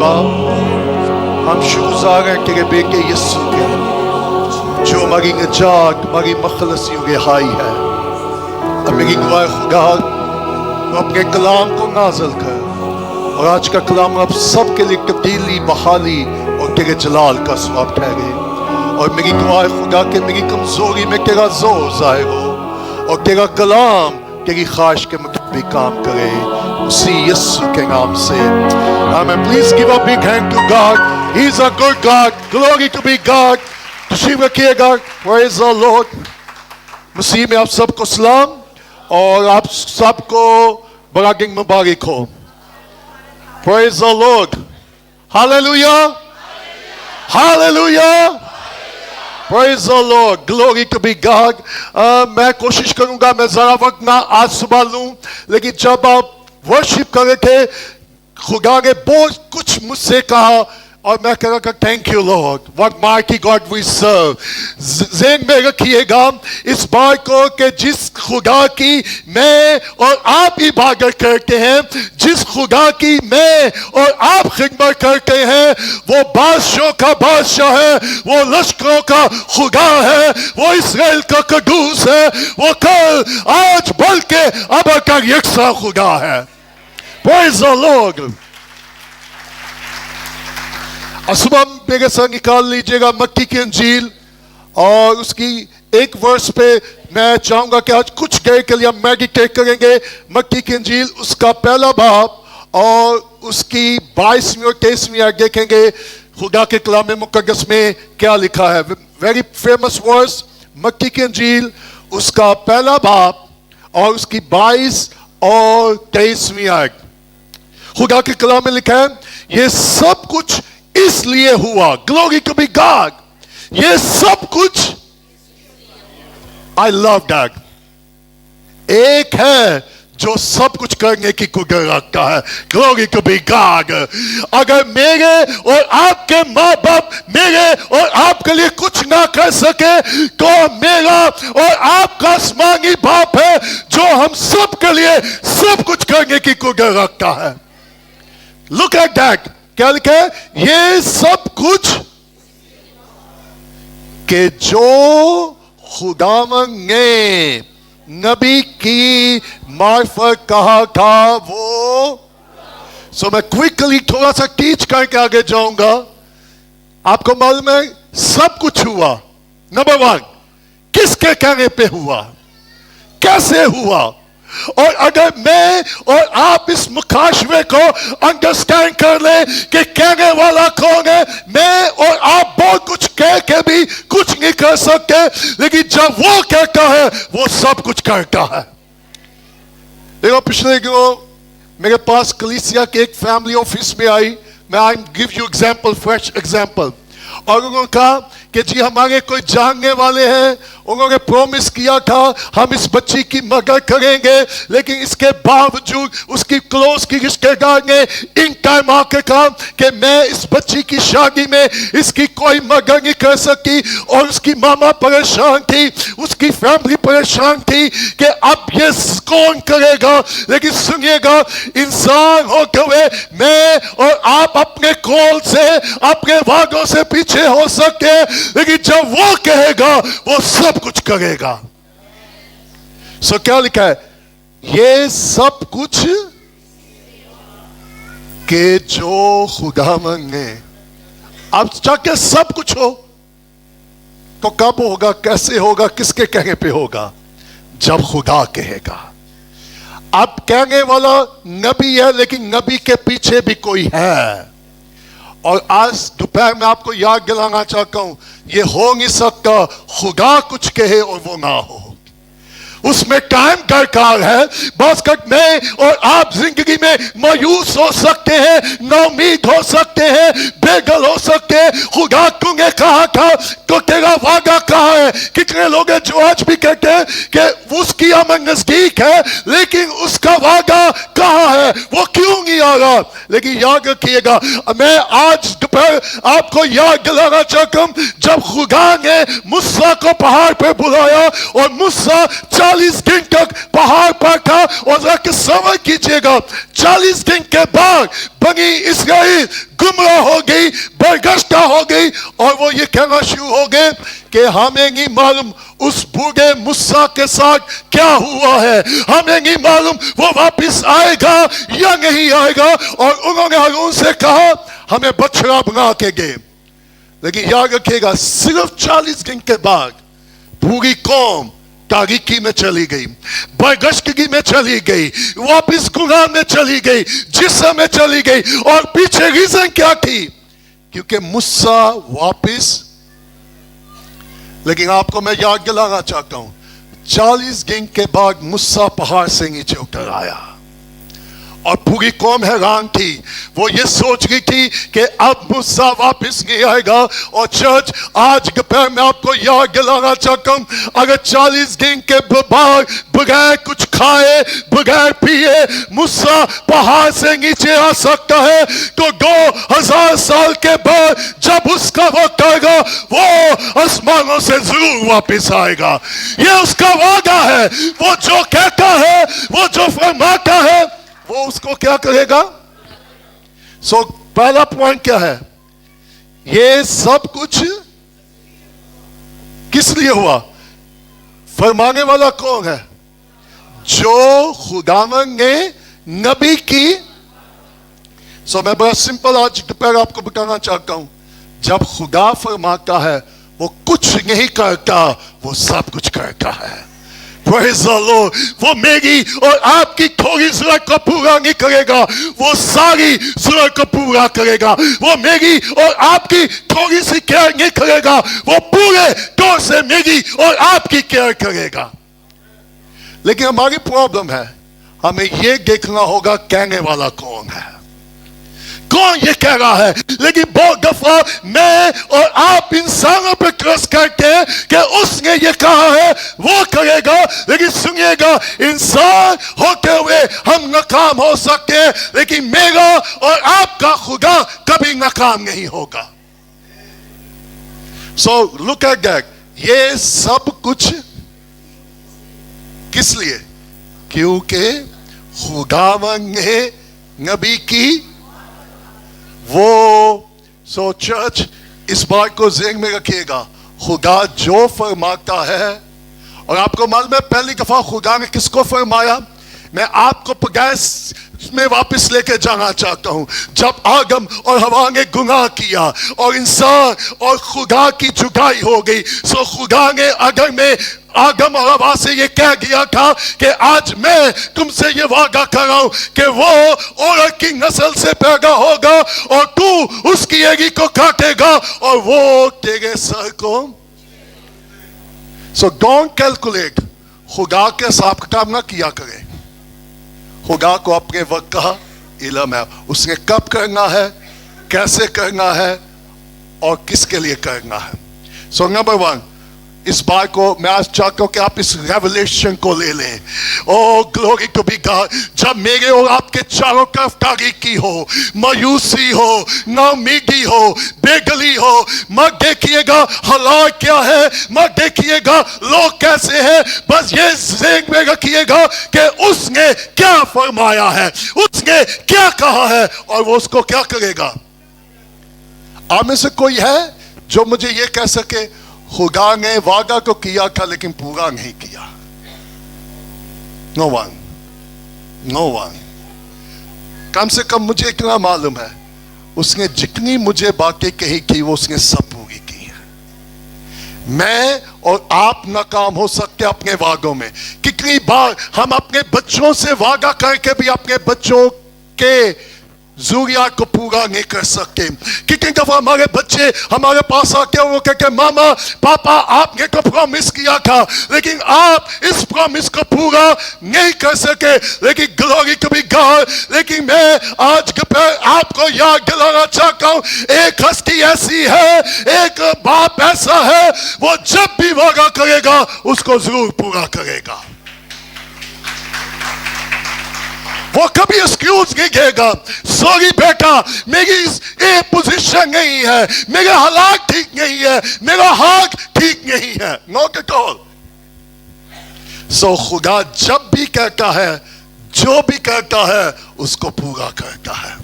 बाप, हम शुक्रगुजार हैं तेरे बेटे यीशु के, जो हमारी निजात, हमारी मखलसी और रिहाई है। अब मेरी दुआ है खुदा, तो अपने कलाम को नाज़िल कर, और आज का कलाम अब सब के लिए तब्दीली, बहाली और तेरे जलाल का सबब ठहरे। और मेरी दुआ है खुदा कि मेरी कमजोरी में तेरा जोर ज़ाहिर हो, और तेरा कलाम तेरी ख्वाहिश के मुताबिक काम करे, उसी यीशु के नाम से आमीन। Please give a big hand to God. He is a good God. Glory to be God. तशरीफ रखिएगा। Praise the Lord. मसीह में आप सबको सलाम और आप सबको बरागिंग मुबारक हो। Praise the Lord. Hallelujah. Hallelujah. Praise the Lord. Glory to be God. मैं कोशिश करूंगा मैं जरा वक्त ना आज सुबह लूं, लेकिन जब आप वर्शिप कर रहे थे खुदा ने बहुत कुछ मुझसे कहा और मैं कह रहा था thank you lord, what mighty God we serve. ज़हन में रखिएगा इस बात को कि जिस खुदा की मैं और आप इबादत करते हैं, जिस खुदा की मैं और आप खिदमत करते हैं, वो बादशाह का बादशाह है, वो लश्करों का खुदा है, वो इस्राएल का कदूस है, वो कल आज बल्कि अब का यकसा खुदा है। Praise the Lord. सुबह मेरे साथ निकाल लीजिएगा मत्ती की इंजील और उसकी एक वर्स पे मैं चाहूंगा कि आज कुछ देर के लिए हम मेडिटेट करेंगे। मत्ती की इंजील उसका पहला बाब और उसकी 22वीं और 23वीं आयत देखेंगे खुदा के कलाम मुकद्दस में क्या लिखा है। वेरी फेमस वर्स मत्ती की इंजील उसका पहला बाब और उसकी 22 और 23वीं आयत। खुदा के कलाम में लिखा है ये सब कुछ इसलिए हुआ, ग्लोरी टू बी गॉड, ये सब कुछ, आई लव दैट। एक है जो सब कुछ करने की कुदरत रखता है, ग्लोरी टू बी गॉड। अगर मेरे और आपके माँ बाप मेरे और आपके लिए कुछ ना कर सके तो मेरा और आपका आसमानी बाप है जो हम सब के लिए सब कुछ करने की कुदरत रखता है। लुक एट दैट, क्या लिखा है? ये सब कुछ के जो खुदावन ने नबी की मार्फत कहा था वो। सो मैं क्विकली थोड़ा सा टीच करके आगे जाऊंगा। आपको मालूम है सब कुछ हुआ। नंबर 1 किसके कहने पे हुआ, कैसे हुआ, और अगर मैं और आप इस मुकाशवे को अंडरस्टैंड कर ले कि कहने वाला कौन है, मैं और आप बहुत कुछ कह के भी कुछ नहीं कर सकते, लेकिन जब वो कहता है वो सब कुछ करता है। देखो पिछले दिनों मेरे पास कलीसिया के एक फैमिली ऑफिस में आई, मैं I give you example, fresh example, और उन्होंने कहा कि जी हमारे कोई जानने वाले हैं, उन्होंने प्रॉमिस किया था हम इस बच्ची की मदद करेंगे, लेकिन इसके बावजूद उसकी क्लोज की रिश्तेदार ने इन टाइम आके कहा कि मैं इस बच्ची की शादी में इसकी कोई मदद नहीं कर सकती, और उसकी मामा परेशान थी, उसकी फैमिली परेशान थी कि अब ये कौन करेगा। लेकिन सुनिएगा, इंसान होते हुए मैं और आप अपने कॉल से अपने वादों से पीछे हो सकते हैं, लेकिन जब वो कहेगा वो सब कुछ करेगा। सो क्या लिखा है? ये सब कुछ के जो खुदावन ने। अब चाहे सब कुछ हो तो कब होगा, कैसे होगा, किसके कहने पे होगा? जब खुदा कहेगा। अब कहने वाला नबी है, लेकिन नबी के पीछे भी कोई है। और आज दोपहर में आपको याद दिलाना चाहता हूं, ये हो नहीं सकता खुदा कुछ कहे और वो ना हो। उसमें टाइम दरकार है। बस मैं और आप जिंदगी में मायूस हो सकते हैं, नाउमीद हो सकते हैं, बेगल हो सकते हैं। खुदा तूने कहा था तो तेरा वादा कहा है। कितने लोग हैं जो आज भी कहते हैं कि उसकी आमद नजदीक है, लेकिन उसका वादा कहा है, वो क्यों नहीं आ रहा? लेकिन याद रखिएगा, मैं आज दोपहर आपको याद दिलाना चाहता हूं, जब खुदा ने मूसा को पहाड़ पर बुलाया और मूसा 40 दिन तक पहाड़ पर था। और जरा समझ कीजिएगा, 40 दिन के बाद बनी इस्राएल गुमराह हो गई, बरगश्ता हो गई, और वो ये कहना शुरू हो गए कि हमें नहीं मालूम उस बूढ़े मूसा के साथ क्या हुआ है, हमें नहीं मालूम वो वापस आएगा या नहीं आएगा। और उन्होंने हारून से कहा हमें बछड़ा बना के दे। लेकिन याद रखिएगा, सिर्फ 40 दिन के बाद पूरी कौम तारीकी में चली गई, बरगश्तगी में चली गई, वापस गुनाह में चली गई, जिस्म में चली गई। और पीछे रीजन क्या थी? क्योंकि मूसा वापस। लेकिन आपको मैं याद दिलाना चाहता हूं, 40 दिन के बाद मूसा पहाड़ से नीचे उतर आया और पूरी कौम हैरान थी। वो ये सोच रही थी कि अब मूसा वापस नहीं आएगा। और चर्च, आज दोपहर में आपको याद दिलाना चाहता हूं, अगर 40 दिन के बाद बगैर कुछ खाए, बगैर पिए मूसा पहाड़ से नीचे आ सकता है, तो 2000 साल के बाद जब उसका वक्त आएगा, वो आसमानों से जरूर वापस आएगा। ये उसका वादा है। वो जो कहता है, वो जो फरमाता है, वो उसको क्या करेगा। सो पहला पॉइंट क्या है? ये सब कुछ किस लिए हुआ? फरमाने वाला कौन है? जो खुदावंद ने नबी की। सो मैं बड़ा सिंपल आज दोपहर आपको बताना चाहता हूं, जब खुदा फरमाता है वो कुछ नहीं करता, वो सब कुछ करता है। Praise the Lord। वो मेरी और आपकी थोड़ी जरूरत को पूरा नहीं करेगा, वो सारी जरूरत को पूरा करेगा। वो मेरी और आपकी थोड़ी सी केयर नहीं करेगा, वो पूरे तौर से मेरी और आपकी केयर करेगा। लेकिन हमारी प्रॉब्लम है, हमें ये देखना होगा कहने वाला कौन है, कौन ये कह रहा है। लेकिन बहुत दफा मैं और आप इंसानों पर ट्रस्ट करते हैं कि उसने ये कहा है वो करेगा। लेकिन सुनिएगा, इंसान होते हुए हम नाकाम हो सकते हैं, लेकिन मेरा और आपका खुदा कभी नाकाम नहीं होगा। So look at that. ये सब कुछ किस लिए? क्योंकि खुदावंद ने नबी की वो। सो चर्च, इस बात को ज़हन में रखिएगा, खुदा जो फरमाता है। और आपको मालूम है पहली दफा खुदा ने किसको फरमाया? मैं आपको पैदाइश में वापस लेके जाना चाहता हूं। जब आदम और हवा ने गुनाह किया और इंसान और खुदा की जुदाई हो गई, सो खुदा ने आदम और हवा से ये कह दिया था कि आज मैं तुमसे ये वादा कर रहा हूं कि वो औरत की नस्ल से पैदा होगा और तू उसकी एड़ी को काटेगा और वो तेरे सर को। So don't calculate. खुदा के हिसाब किताब ना किया करे। खुदा को अपने वक्त का इल्म है, उसने कब करना है, कैसे करना है और किसके लिए करना है। सो नंबर 1, इस बात को मैं आज चाहता हूं कि आप इस रेवलेशन को ले लें। ओ ग्लोरी टू बी गॉड। जब मेरे और आपके चारों तरफ तारीकी हो, मायूसी हो, नाउमीदी हो, बेगली हो, मत देखिएगा हालात क्या है, मत देखिएगा लोग कैसे हैं, बस ये ज़हन में रखिएगा कि उसने क्या फरमाया है, उसने क्या कहा है और वो उसको क्या करेगा। आप में से कोई है जो मुझे ये कह सके खुदा ने वादा तो किया था लेकिन पूरा नहीं किया? No one, no one. कम से कम मुझे इतना मालूम है, उसने जितनी मुझे बातें कही थी वो उसने सब पूरी की है। मैं और आप नाकाम हो सकते अपने वादों में। कितनी बार हम अपने बच्चों से वादा करके भी अपने बच्चों के ज़रूरियात को पूरा नहीं कर सकते। कितनी दफा हमारे बच्चे हमारे पास आके वो कहते मामा पापा आपने तो प्रॉमिस किया था लेकिन आप इस प्रॉमिस को पूरा नहीं कर सके। लेकिन ग्लोरी टू बी गॉड। लेकिन मैं आज आपको याद दिलाना चाहता हूं, एक हस्ती ऐसी है, एक बाप ऐसा है, वो जब भी वादा करेगा उसको जरूर पूरा करेगा। वो कभी एक्सक्यूज नहीं देगा। सॉरी बेटा, मेरी ये पोजीशन नहीं है, मेरे हालात ठीक नहीं है, मेरा हाथ ठीक नहीं है। Not at all. सो खुदा जब भी कहता है, जो भी कहता है उसको पूरा करता है.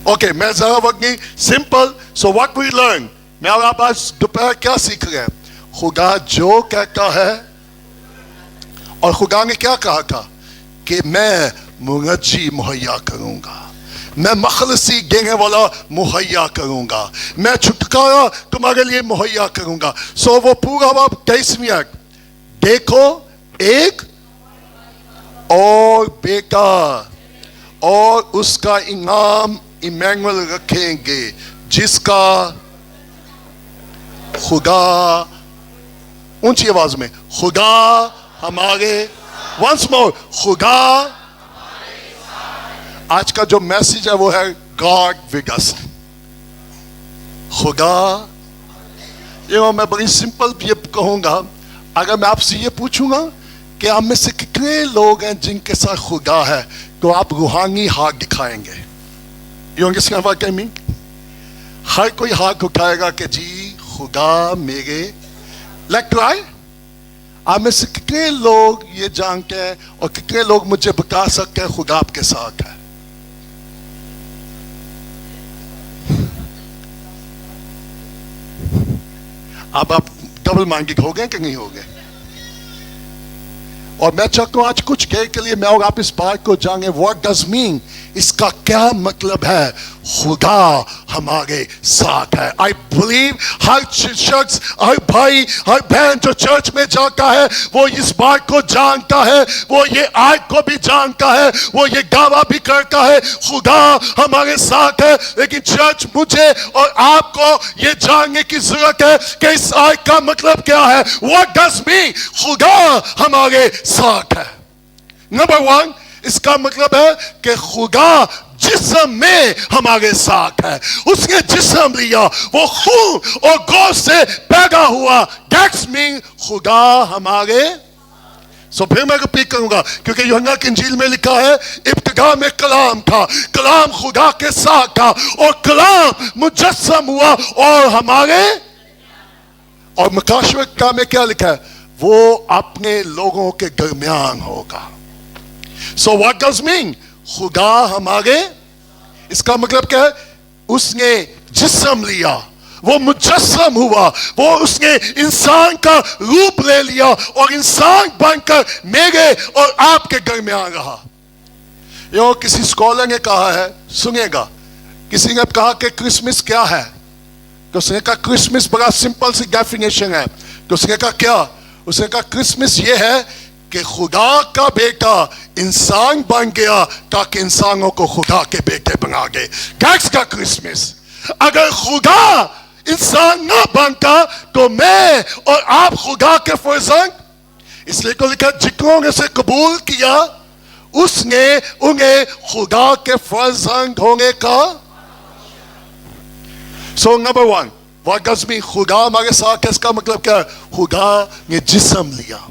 ओके, मैं जरा वक्त नहीं, simple. So what we learn, मैं और आप आज दोपहर क्या सीख रहे हैं? खुदा जो कहता है, और खुदा ने क्या कहा था कि मैं मुनज्जी मुहैया करूंगा, मैं मखलसी देने वाला मुहैया करूंगा, मैं छुटकारा तुम्हारे लिए मुहैया करूंगा. सो वो पूरा बाब 23वीं आयत, देखो एक और बेटा और उसका इनाम इमैनुअल रखेंगे, जिसका खुदा, ऊंची आवाज में, खुदा हमारे, वंस मोर, खुदा. आज का जो मैसेज है वो है गॉड विद अस. खुदा, मैं बड़ी सिंपल ये कहूंगा, अगर मैं आपसे ये पूछूंगा कि आप में से कितने लोग हैं जिनके साथ खुदा है, तो आप रूहानी हाथ दिखाएंगे. You understand what I mean? हर कोई हाथ उठाएगा कि जी खुदा मेरे. Like try? आप में से कितने लोग ये जानते हैं और कितने लोग मुझे बता सकते हैं खुदा आपके साथ है? अब आप डबल माइंडेड हो गए कि नहीं हो गए? और मैं चाहता हूं आज कुछ देर के लिए मैं और आप इस बात को जाने, व्हाट डज मीन, इसका क्या मतलब है खुदा हमारे साथ है. आई बिलीव हर शख्स, हर भाई, हर बहन जो चर्च में जाता है वो इस बात को जानता है, वो ये आयत को भी जानता है, वो ये दावा भी करता है खुदा हमारे साथ है. लेकिन चर्च, मुझे और आपको ये जानने की जरूरत है कि इस आयत का मतलब क्या है. व्हाट डज मीन खुदा हमारे साथ है. नंबर वन, इसका मतलब है कि खुदा जिस्म में हमारे साथ है. उसने जिस्म लिया, वो खून और गोश्त से पैदा हुआ. दैट्स मीन खुदा हमारे. सो फिर मैं रिपीट करूंगा, क्योंकि यूहन्ना की इंजील में लिखा है इब्तिदा में कलाम था, कलाम खुदा के साथ था और कलाम मुजस्सम हुआ और हमारे. और मुकाशवत में क्या लिखा है? वो अपने लोगों के दरमियान होगा. So what does mean? खुदा हमारे, इसका मतलब क्या है? उसने जिस्म लिया, वो मुजस्सम हुआ, वो उसने इंसान का रूप ले लिया और इंसान बनकर मेरे और आपके दरमियान रहा. यो किसी स्कॉलर ने कहा है, सुनिएगा, किसी ने कहा कि क्रिसमस क्या है, तो उसने कहा क्रिसमस बड़ा सिंपल सी डेफिनेशन है. तो उसने कहा क्या? उसने कहा क्रिसमस ये है कि खुदा का बेटा इंसान बन गया ताकि इंसानों को खुदा के बेटे बना दे. दैट्स का क्रिसमस. अगर खुदा इंसान ना बनता तो मैं और आप खुदा के फर्जंद. इसलिए को लिखा जितनों ने से कबूल किया उसने उन्हें खुदा के फर्जंद होने का. So number one, what does mean खुदा हमारे साथ, इसका मतलब क्या है? खुदा ने जिस्म लिया.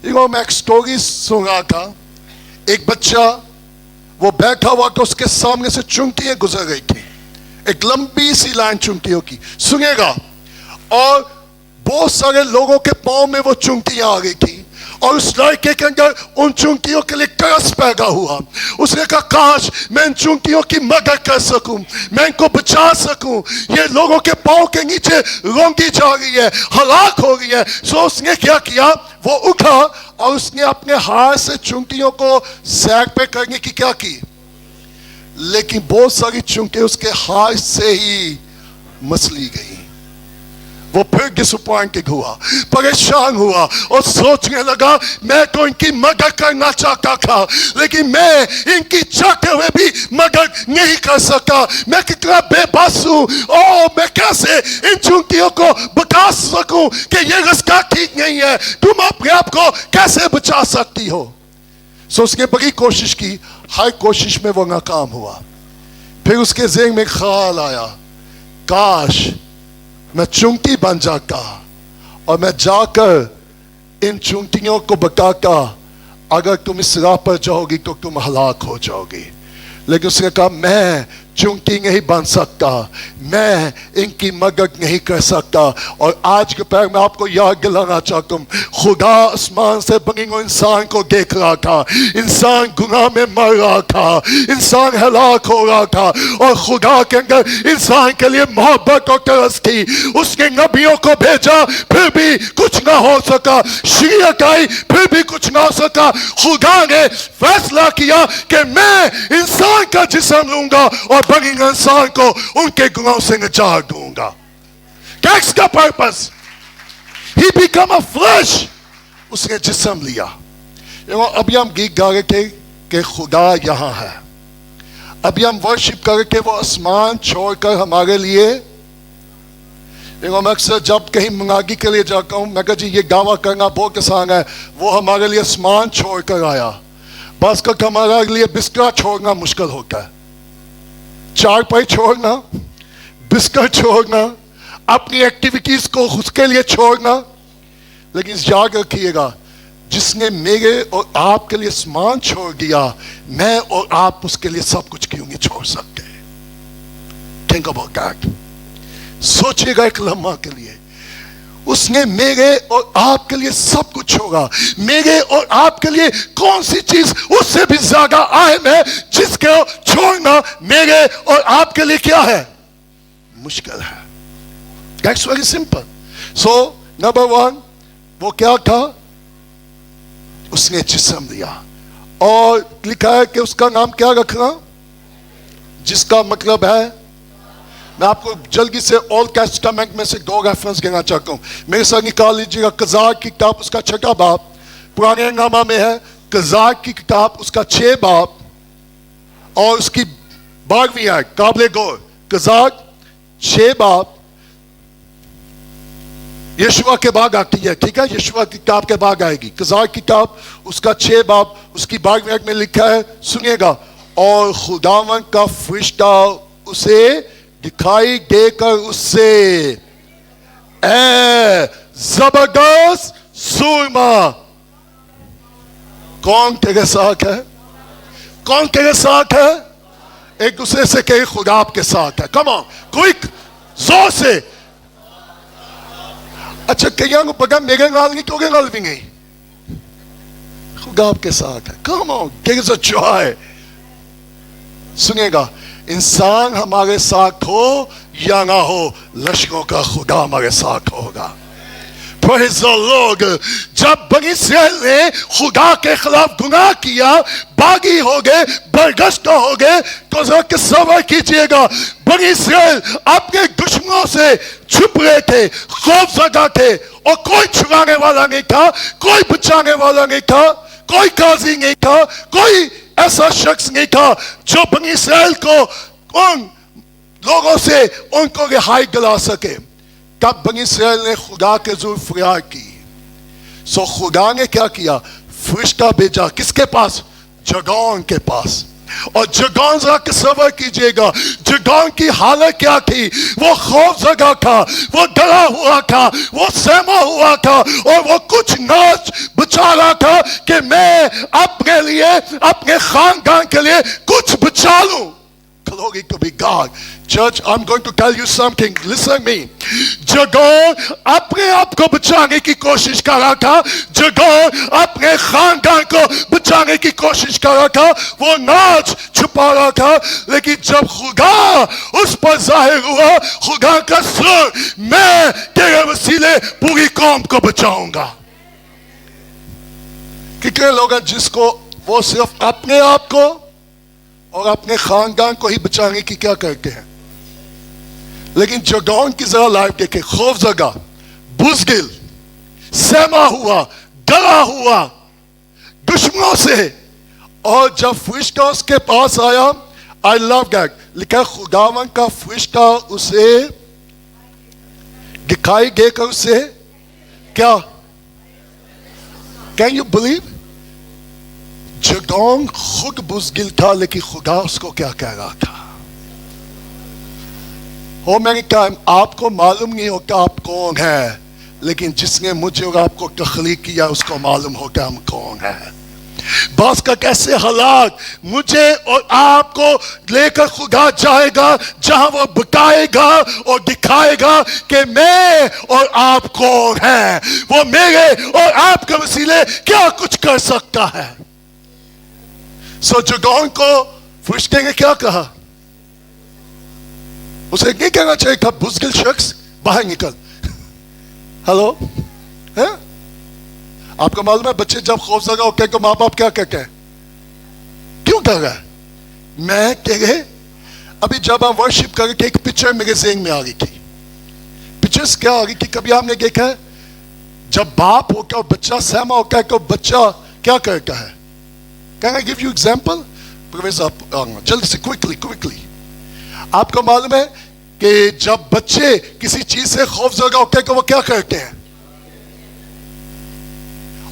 मैं एक स्टोरी सुन रहा था, एक बच्चा वो बैठा हुआ तो उसके सामने से चुंटियां गुजर रही थी, एक लंबी सी लाइन चुंटियों की, सुनेगा, और बहुत सारे लोगों के पांव में वो चुंटियां आ गई थी और उस लड़के के अंदर उन चुंटियों के लिए तरस पैदा हुआ. उसने कहा काश मैं इन चुंटियों की मदद कर सकूं, मैं इनको बचा सकूं, ये लोगों के पांव के नीचे रोंगी जा रही है, हलाक हो रही है. सो उसने क्या किया, वो उठा और उसने अपने हाथ से चुंटियों को सैक पे करने की क्या की, लेकिन बहुत सारी चुंटियां उसके हाथ से ही मसली गई. वो फिर डिसअपॉइंटेड हुआ, परेशान हुआ और सोचने लगा मैं तो इनकी मदद करना चाहता था लेकिन मैं इनकी चाहते हुए भी मदद नहीं कर सका. मैं कितना बेबस हूं. ओ मैं कैसे इन चुंटियों को बता सकूं कि ये रास्ता ठीक नहीं है, तुम अपने आप को कैसे बचा सकती हो. सो उसने बड़ी कोशिश की, हर कोशिश में वो नाकाम हुआ. फिर उसके ज़हन में ख्याल आया काश मैं चुंटी बन जाता और मैं जाकर इन चुंटियों को बताता अगर तुम इस राह पर जाओगी तो तुम हलाक हो जाओगी. लेकिन उसने कहा मैं चूंकि नहीं बन सकता, मैं इनकी मदद नहीं कर सकता। और आज के पैर में आपको याद दिलाना चाहता हूँ, खुदा आसमान से बनी हुई इंसान को देख रहा था, इंसान गुनाह में मर रहा था, इंसान हलाक हो रहा था, और खुदा के अंदर इंसान के लिए मोहब्बत और तरस थी। उसने नबियों को भेजा, फिर भी कुछ ना हो सका, शरीयत आई, फिर भी कुछ ना हो सका। खुदा ने फैसला किया कि मैं इंसान का जिस्म लूंगा और बनी इंसान को उनके गुनाहों से निजात दूंगा। That's the purpose. He became a flesh. उसने जिस्म लिया। अभी हम गीत गा रहे थे कि खुदा यहाँ है। अभी हम वर्शिप कर रहे थे, वो आसमान छोड़कर हमारे लिए। मैं अक्सर जब कहीं मंगागी के लिए जाता हूँ, मैं कहा जी ये दावा करना बहुत आसान है, वो हमारे लिए आसमान छोड़कर आया। बस का हमारे लिए बिस्तर छोड़ना मुश्किल होता है, चारपाई छोड़ना, बिस्तर छोड़ना, अपनी एक्टिविटीज को उसके लिए छोड़ना। लेकिन याद रखिएगा, जिसने मेरे और आपके लिए आसमान छोड़ दिया, मैं और आप उसके लिए सब कुछ क्यों नहीं छोड़ सकते? Think about that. सोचिएगा एक लम्हा के लिए, उसने मेरे और आपके लिए सब कुछ छोड़ा। मेरे और आपके लिए कौन सी चीज उससे भी ज्यादा अहम है जिसको छोड़ना मेरे और आपके लिए क्या है? मुश्किल है। That's very simple. So number one, वो क्या था? उसने जिस्म लिया, और लिखा है कि उसका नाम क्या रखना, जिसका मतलब है, मैं आपको जल्दी से ओल्ड टेस्टामेंट में से 2 रेफरेंस देना चाहता हूं। मेरे साथ निकाल लीजिएगा, कज़ार की किताब उसका 6 बाब, पुराने नामा में है कज़ार की किताब उसका 6 बाब, और उसकी 12वीं आयत काबिल गौर। कज़ार 6 बाब यशुआ के बाद आती है, ठीक है, यशुआ की किताब के बाद आएगी। कज़ार की किताब उसका 6 बाब उसकी 12वीं आयत में लिखा है, सुनिएगा, और खुदावन का फरिश्ता उसे दिखाई देकर उससे ए जबरदस्त सूरमा। कौन तेरे साथ है? कौन तेरे साथ है? एक दूसरे से कहे, खुदा आपके साथ है। कम ऑन क्विक, जोर से। अच्छा, कईयों को पता मेरे नाल नहीं, तो नाल भी नहीं, खुदा आपके साथ है। Come on, there is a joy. सुनिएगा, इंसान हमारे साथ हो या ना हो, लश्करों का खुदा हमारे साथ होगा। Praise the Lord। जब बनी इस्राएल ने खुदा के खिलाफ गुनाह किया, बागी हो गए, बरगश्त हो गए, तो जरा तसव्वुर कीजिएगा, बनी इस्राएल अपने दुश्मनों से छुप रहे थे, खौफ ज़दा थे, और कोई छुड़ाने वाला नहीं था, कोई बचाने वाला नहीं था, कोई काजी नहीं था, कोई ऐसा शख्स नहीं था जो बनी इस्राएल को उन लोगों से उनको रिहाई दिला सके। तब बनी इस्राएल ने खुदा के ज़रूर फरियाद की। सो खुदा ने क्या किया? फरिश्ता भेजा, किसके पास? जगौन के पास। और जगौन जरा तसव्वुर कीजिएगा, जगौन की हालत क्या थी? वो खौफ ज़दा था, वो डरा हुआ था, वो सहमा हुआ था, और वो कुछ नाच बचा रहा था कि मैं अपने लिए, अपने खानदान के लिए कुछ बचा लूं। Glory to be God. Church, I'm going to tell you something. Listen me. जगौन अपने आप को बचाने की कोशिश कर रहा था, जगौन अपने खानदान को बचाने की कोशिश कर रहा था, वो नाच छुपा रहा था। लेकिन जब खुदा उस पर जाहिर हुआ, खुदा का सुर, मैं तेरे वसीले पूरी कौम को बचाऊंगा। कितने लोग हैं जिसको वो सिर्फ अपने आप को और अपने खानदान को ही बचाने की क्या करते हैं? लेकिन जगौन की जरा लाइफ देखे, खौफ ज़दा, बुज़दिल, सहमा हुआ, डरा हुआ दुश्मनों से, और जब फरिश्ता उसके पास आया, आई लव दैट, लिखा खुदावन का फरिश्ता उसे दिखाई देकर उसे क्या? Can you believe? जगौन खुद बुज़दिल था, लेकिन खुदा उसको क्या कह रहा था? हो मेरे टाइम आपको मालूम नहीं होता आप कौन है, लेकिन जिसने मुझे और आपको तख्लीक किया उसको मालूम होता हम कौन है। بعض کا کیسے حالات مجھے اور آپ کو لے کر خدا جائے گا جہاں وہ بتائے گا اور دکھائے گا کہ میں اور آپ کون ہیں، وہ میرے اور آپ کے وسیلے کیا کچھ کر سکتا ہے۔ سو جگون کو فرشتے نے کیا کہا؟ اسے نہیں کہنا چاہیے کہ بزدل شخص باہر نکل۔ ہلو، آپ کو معلوم ہے بچے جب خوف زدہ ہوتے ہیں تو ماں باپ کیا کہتے ہیں؟ کیوں کہہ رہا ہے؟ میں کہہ رہے ابھی جب ہم ورشپ کر رہے تھے ایک پکچر میرے ذہن میں آ رہی تھی۔ پکچرز کیا آ رہی تھی؟ کبھی آپ نے دیکھا ہے جب باپ ہو کیا بچہ سہما ہوتا ہے تو بچہ کیا کرتا ہے؟ Can I give you example؟ جلدی سے کوئکلی آپ کو معلوم ہے کہ جب بچے کسی چیز سے خوف زدہ ہوتے ہیں تو وہ کیا کرتے ہیں؟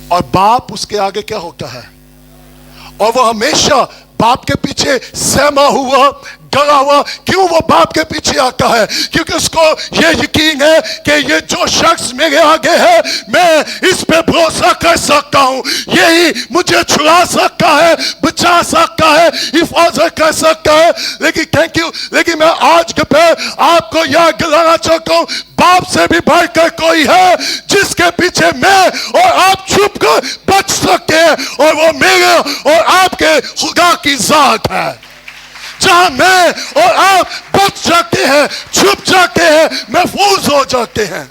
اور باپ اس کے آگے کیا ہوتا ہے؟ اور وہ ہمیشہ باپ کے پیچھے سہما ہوا ڈرا ہوا۔ کیوں وہ باپ کے پیچھے آتا ہے؟ کیونکہ اس کو یہ یقین ہے کہ یہ جو شخص میرے آگے ہے میں اس پہ بھروسہ کر سکتا ہوں، یہی مجھے چھڑا سکتا ہے، بچا سکتا ہے، حفاظت کر سکتا ہے۔ لیکن میں آج کے پہ آپ کو یاد دلانا چاہتا ہوں باپ سے بھی بڑھ کر کوئی ہے جس کے پیچھے میں اور آپ چھپ کر بچ سکتے ہیں، اور وہ میرے اور آپ کے خدا کی ذات ہے، جہاں میں اور آپ بچ جاتے ہیں، چھپ جاتے ہیں، محفوظ ہو جاتے ہیں،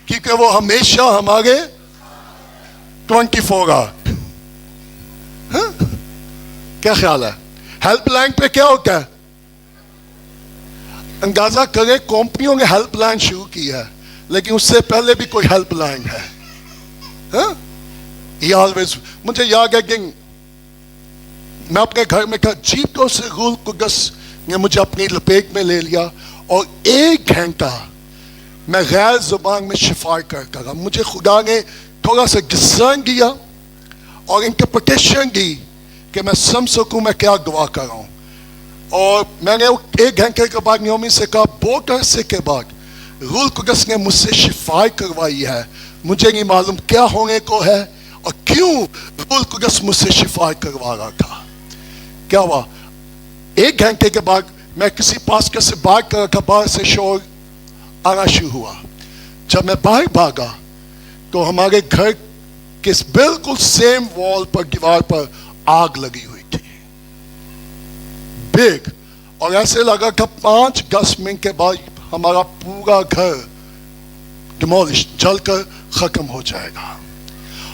کیونکہ وہ ہمیشہ ہمارے 24 آور۔ کیا خیال ہے؟ ہیلپ لائن پہ کیا ہوتا ہے؟ اندازہ کریں کمپنیوں نے ہیلپ لائن شروع کی ہے لیکن اس سے پہلے بھی کوئی ہیلپ لائن ہے۔ مجھے یاد ہے کہ میں اپنے گھر میں کہا جیپ کو سے روح القدس نے مجھے اپنی لپیٹ میں لے لیا اور 1 گھنٹہ میں غیر زبان میں شفا کرتا رہا۔ مجھے خدا نے تھوڑا سا ڈسرن دیا اور انٹرپریٹیشن دی کہ میں سمجھ سکوں میں کیا دعا کر رہا ہوں، اور میں نے 1 گھنٹے کے بعد نیومی سے کہا بہت عرصے کے بعد روح القدس نے مجھ سے شفا کروائی ہے، مجھے نہیں معلوم کیا ہونے کو ہے اور کیوں روح القدس مجھ سے شفا کروا رہا تھا۔ کیا ہوا؟ 1 گھنٹے کے بعد میں کسی پاسٹر سے بات کر رہا تھا، باہر سے شور آنا شروع ہوا۔ جب میں باہر بھاگا تو ہمارے گھر کے بالکل سیم وال پر دیوار پر آگ لگی ہوئی تھی، بگ، اور ایسے لگا کہ 5-10 منٹ کے بعد ہمارا پورا گھر ڈیمولش جل کر ختم ہو جائے گا۔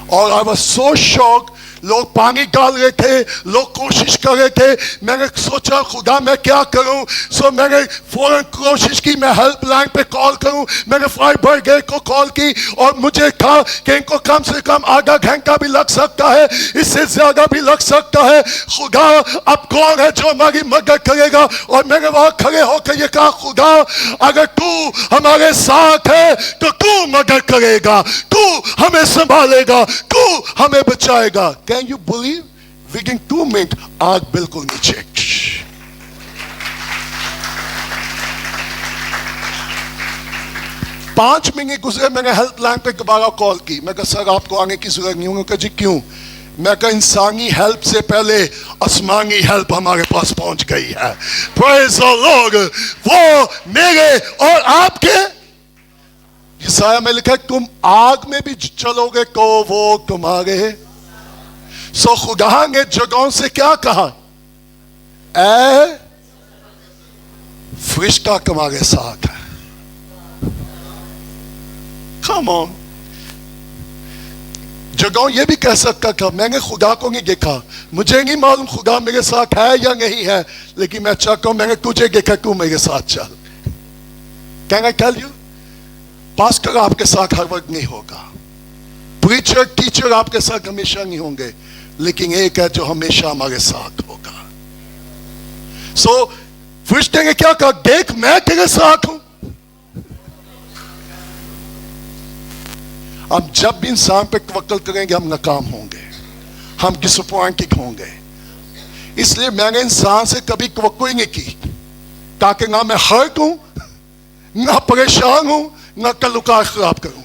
اور I was so shocked، لوگ پانی ڈال رہے تھے، لوگ کوشش کر رہے تھے، میں نے سوچا خدا میں کیا کروں، سو میں نے فوراً کوشش کی میں ہیلپ لائن پہ کال کروں۔ میں نے فائر بریگیڈ کو کال کی اور مجھے کہا کہ ان کو کم سے کم آدھا گھنٹہ بھی لگ سکتا ہے، اس سے زیادہ بھی لگ سکتا ہے، خدا اب کون ہے جو ہماری مدد کرے گا؟ اور میں نے وہاں کھڑے ہو کے یہ کہا خدا اگر تو ہمارے ساتھ ہے تو تو مدد کرے گا، تو ہمیں سنبھالے گا، تو ہمیں بچائے گا۔ Can you believe within 2 minutes آگ بالکل نیچے۔ 5 منٹ گزرے، میں نے ہیلپ لائن پہ دوبارہ کال کی، میں کہا سر آپ کو آنے کی ضرورت نہیں ہوگی۔ کہ جی کیوں؟ میں کہا انسانی ہیلپ سے پہلے آسمانی ہیلپ ہمارے پاس پہنچ گئی ہے۔ Praise the Lord۔ وہ میرے اور آپ کے یسایہ میں لکھا ہے تم آگ میں بھی چلو گے تو وہ تمہارے۔ سو خدا نے جگہوں سے کیا کہا؟ اے فرشتہ تمہارے ساتھ ہے۔ Come on۔ جگہوں یہ بھی کہہ سکتا تھا میں نے خدا کو نہیں دیکھا، مجھے نہیں معلوم خدا میرے ساتھ ہے یا نہیں ہے، لیکن میں چاہتا ہوں میں نے تجھے دیکھا، تو میرے ساتھ چل۔ Can I tell you؟ Pastor آپ کے ساتھ ہر وقت نہیں ہوگا، پریچر ٹیچر آپ کے ساتھ ہمیشہ نہیں ہوں گے، لیکن ایک ہے جو ہمیشہ ہمارے ساتھ ہوگا۔ سو فرشتے نے کیا کہا؟ دیکھ میں تیرے ساتھ ہوں۔ ہم جب بھی انسان پہ توکل کریں گے ہم ناکام ہوں گے، ہم ڈس اپوائنٹڈ ہوں گے۔ اس لیے میں نے انسان سے کبھی توقع نہیں کی تاکہ نہ میں ہرٹ ہوں، نہ پریشان ہوں، نہ تعلقات خراب کروں،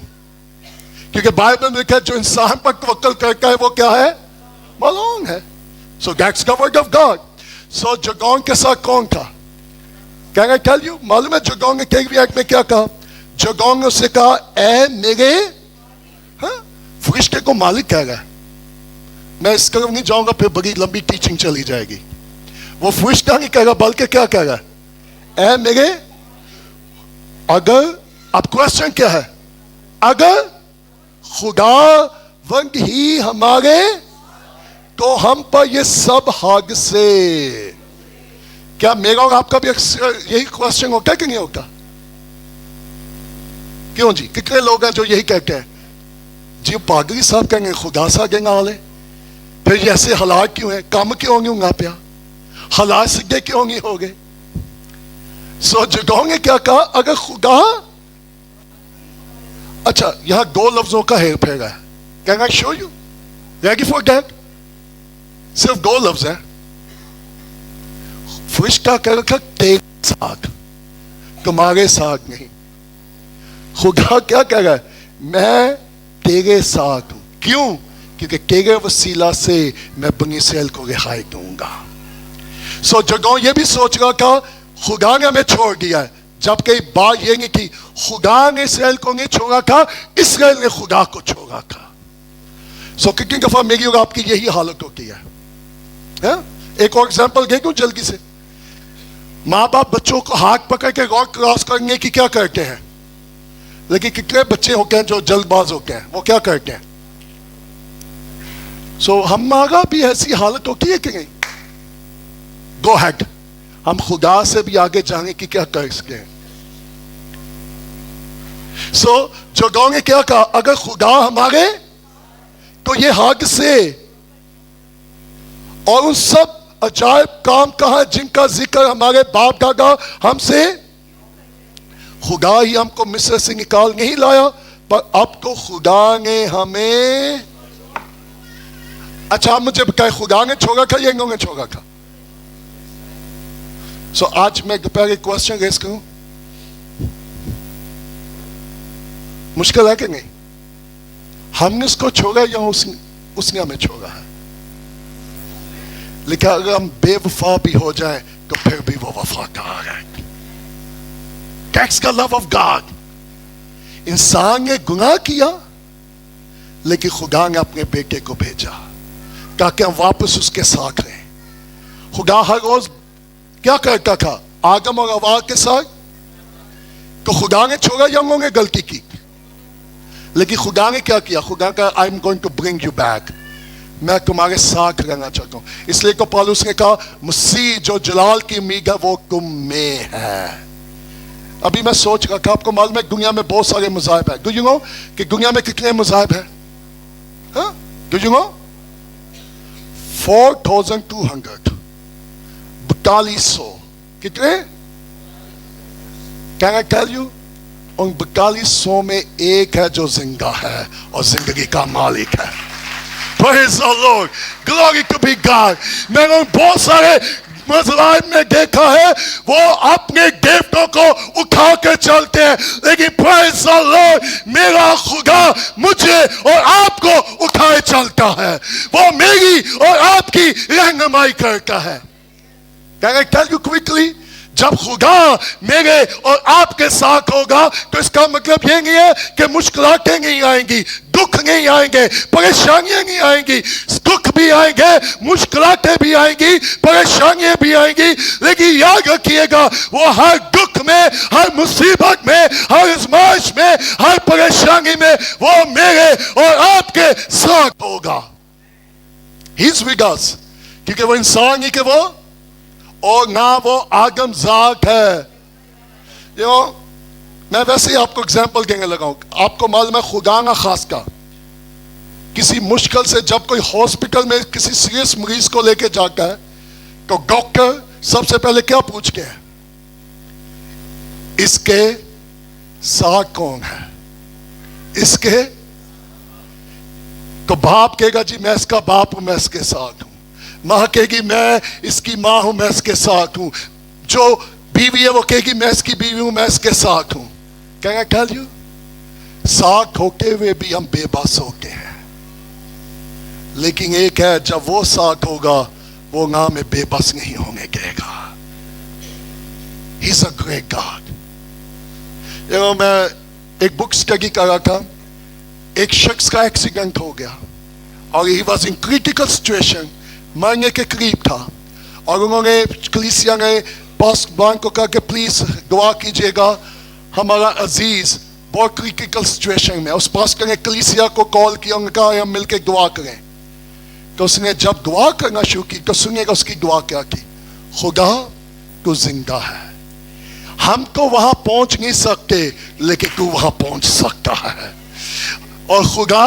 کیونکہ بائبل میں لکھا ہے جو انسان پر توکل کرتا ہے وہ کیا ہے؟ मालूम है. So that's the word of God. So जगोंग के साथ कौन था? Can I tell you? मालूम है जगोंग ने कई एक्ट में क्या कहा? जगोंग ने उसे कहा, ए मेरे फरिश्ते को मालिक कह रहा है. मैं इस तरफ नहीं जाऊंगा, फिर बड़ी लंबी टीचिंग चली जाएगी. वो फरिश्ता नहीं कह रहा, बल्कि क्या कह रहा है? ए मेरे, अगर, अब क्वेश्चन क्या है? अगर खुदावंद ही हमारे, तो हम पर ये सब हक से. क्या मेरा और आपका भी यही क्वेश्चन होता है कि नहीं होता? क्यों जी? कितने लोग हैं जो यही कहते हैं जी, पादरी साहब कहेंगे खुदा सा आगे नाल है, फिर ऐसे हालात क्यों है? काम क्यों नहीं होगा पिया? हालात सीधे क्यों नहीं हो गए? सो जगोंग ने क्या कहा? अगर खुदा, अच्छा यहां दो लफ्जों का हेर फेर है. Can I show you? Ready for that? सिर्फ दो लफ्ज है. फरिश्ता कह रखा तेरे साथ, तुम्हारे साथ नहीं. खुदा क्या कह रहा है? मैं तेरे साथ हूं. क्यों? क्योंकि तेरे वसीला से मैं बनी इस्राएल को रिहाई दूंगा. सो जगोंग ये भी सोच रहा था खुदा ने हमें छोड़ दिया है, जबकि बात ये नहीं थी. खुदा ने इस्राएल को नहीं छोड़ा था, इस्राएल ने खुदा को छोड़ा था. सो कितनी दफा मेरी और आपकी यही हालत होती है. एक और एग्जांपल दे दूं जल्दी से. माँ बाप बच्चों को हाथ पकड़ के रोड क्रॉस करने की क्या करते हैं, लेकिन कितने बच्चे होते हैं जो जल्दबाज होते हैं, वो क्या करते हैं? सो हमारा भी ऐसी हालत होती है कि नहीं? गो हेड, हम खुदा से भी आगे जाने की क्या कर सकते हैं? सो जगोंग ने क्या कहा? अगर खुदा हमारे, तो ये हक से, और उन सब अजायब काम कहा जिनका जिक्र हमारे बाप दादा हमसे. खुदा ही हमको मिस्र से निकाल नहीं लाया, पर अब तो खुदा ने हमें, अच्छा मुझे बताए, खुदा ने छोड़ा था या इन्होंने छोड़ा था? सो आज मैं दोपहर एक क्वेश्चन रेस करूं, मुश्किल है कि नहीं? हमने उसको छोड़ा या उसने हमें छोड़ा है? लेकिन अगर हम बेवफा भी हो जाए तो फिर भी वो वफादार है. That's the love of God. इंसान ने गुनाह किया, लेकिन खुदा ने अपने बेटे को भेजा ताकि हम वापस उसके साथ रहें. खुदा हर रोज क्या करता था? आदम और हवा के साथ. तो खुदा ने छोड़ा या उन्होंने गलती की? लेकिन खुदा ने क्या किया? खुदा का I am going to bring you back, मैं तुम्हारे साथ रहना चाहता हूं. इसलिए तो पौलुस ने कहा मसीह जो जलाल की उम्मीद है वो तुम में है. अभी मैं सोच रहा था, आपको मालूम है दुनिया में बहुत सारे मज़ाहिब है. डू यू नो कि दुनिया में कितने मज़ाहिब है? Do you know? 4200, 4200. कितने? Can I tell you? उन 4200 में एक है जो जिंदा है और जिंदगी का मालिक है. Praise the Lord. Glory to be God. मैंने बहुत सारे मज़ाहिब में देखा है वो अपने देवतों को उठा के चलते हैं, लेकिन praise the Lord, मेरा खुदा मुझे और आपको उठाए चलता है. वो मेरी और आपकी रहनुमाई करता है. Can I tell you quickly? जब खुदा मेरे और आपके साथ होगा तो इसका मतलब ये नहीं है कि मुश्किलातें नहीं आएंगी, दुख नहीं आएंगे, परेशानियां नहीं आएंगी. दुख भी आएंगे, मुश्किलातें भी आएंगी, परेशानियां भी आएंगी, लेकिन याद रखिएगा वो हर दुख में, हर मुसीबत में, हर आजमाइश में, हर परेशानी में वो मेरे और आपके साथ होगा. He is with us. क्योंकि वो इंसान ही के वो और ना वो आदमजात है. मैं वैसे ही आपको एग्जांपल देने लगा हूं. आपको मालूम है खुदा ना खास का किसी मुश्किल से जब कोई हॉस्पिटल में किसी सीरियस मरीज को लेके जाता है तो डॉक्टर सबसे पहले क्या पूछते हैं? इसके साथ कौन है? इसके, तो बाप कहेगा जी मैं इसका बाप हूं, मैं इसके साथ हूं. मां कहेगी मैं इसकी मां हूं, मैं इसके साथ हूं. जो बीवी है वो कहेगी मैं इसकी बीवी हूं, मैं इसके साथ हूं. Can I tell you? साथ होते हुए भी हम बेबस होते हैं, लेकिन एक है, जब वो साथ होगा वो ना में बेबस नहीं होने देगा. He's a great God. मैं एक बुक स्टडी कर रहा था. एक शख्स का एक्सीडेंट हो गया और he was in critical situation, मरने के करीब था. और उन्होंने कलीसिया ने पासवान को कहा कि प्लीज दुआ कीजिएगा, हमारा अजीज बहुत क्रिटिकल सिचुएशन में. उस पास्टर ने कलीसिया को कॉल किया, उन्होंने कहा हम मिलकर दुआ करें. तो उसने जब दुआ करना शुरू की तो सुनिएगा उसकी दुआ क्या की. खुदा तू जिंदा है, हम तो वहां पहुंच नहीं सकते लेकिन तू वहां पहुंच सकता है. और खुदा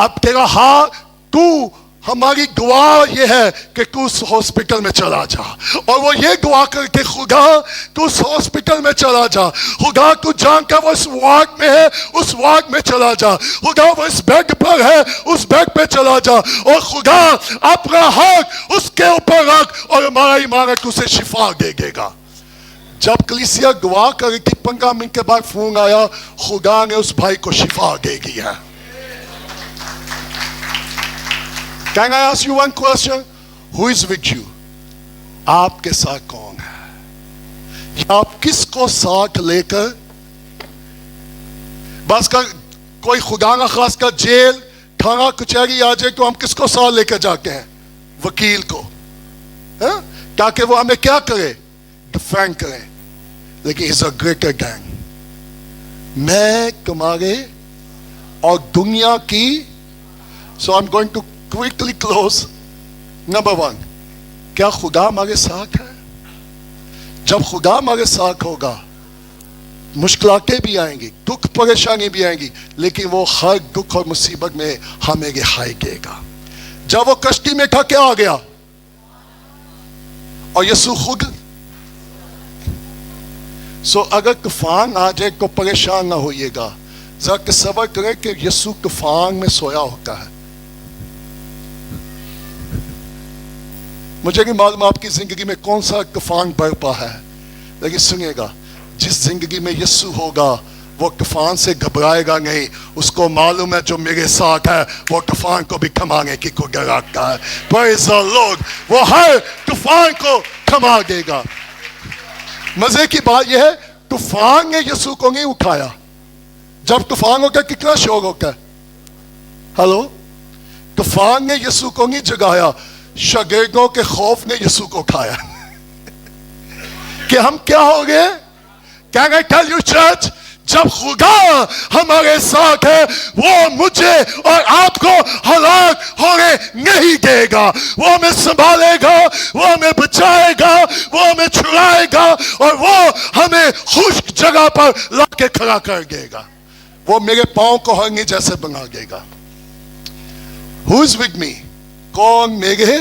अब तेरा हाथ, तू हमारी दुआ ये है कि तू उस हॉस्पिटल में चला जा. और वो ये दुआ करके, खुदा तू उस हॉस्पिटल में चला जा, खुदा तू जानकर वो उस वार्ड में है उस वार्ड में चला जा, खुदा वो इस बेड पर है उस बेड पे चला जा. और खुदा अपना हाथ उसके ऊपर रख और हमारा इमारत उसे शिफा दे देगा. जब कलीसिया दुआ कर कि 15 मिनट के बाद फोन आया, खुदा ने उस भाई को शिफा दे दी है. Can I ask you one question? Who is with you? आपके साथ कौन है? आप किसको साथ लेकर, बस का कोई खुदा ना खास का जेल थाना कचहरी आ जाए तो हम किसको साथ लेकर जाते हैं? वकील को, ताकि वो हमें क्या करे? डिफेंड करे. लेकिन इज अ ग्रेटर गैंग. मैं तुम्हारे और दुनिया की. So I am going to quickly close. Number 1, क्या खुदा हमारे साथ है? जब खुदा हमारे साथ होगा, मुश्किलातें भी आएंगी, दुख परेशानी भी आएंगी, लेकिन वो हर दुख और मुसीबत में हमें रिहाई देगा. जब वो कश्ती में था क्या आ गया? और यीशु खुद. सो अगर तूफान आ जाए तो परेशान ना होइएगा. जरा तसव्वुर करें कि यीशु तूफान में सोया होता है. मुझे नहीं मालूम आपकी जिंदगी में कौन सा तूफान बरपा है, लेकिन सुनिएगा, जिस जिंदगी में यीशु होगा वो तूफान से घबराएगा नहीं. उसको मालूम है जो मेरे साथ है वो तूफान को भी थमाने की कुदरत रखता है. Praise the Lord. वो हर तूफान को थमा देगा. मजे की बात यह है, तूफान ने यीशु को नहीं उठाया. जब तूफान होता है कितना शोर होता है. हेलो, तूफान ने यीशु को नहीं जगाया, शागिर्दों के खौफ ने यीशु को उठाया. कि हम क्या हो गए? Can I tell you church, जब खुदा हमारे साथ है वो मुझे और आपको हलाक होने नहीं देगा. वो हमें संभालेगा, वो हमें बचाएगा, वो हमें छुड़ाएगा और वो हमें खुश्क जगह पर लाके खड़ा कर देगा. वो मेरे पांव को हरनी जैसे बना देगा. Who is with me? कौन मेरे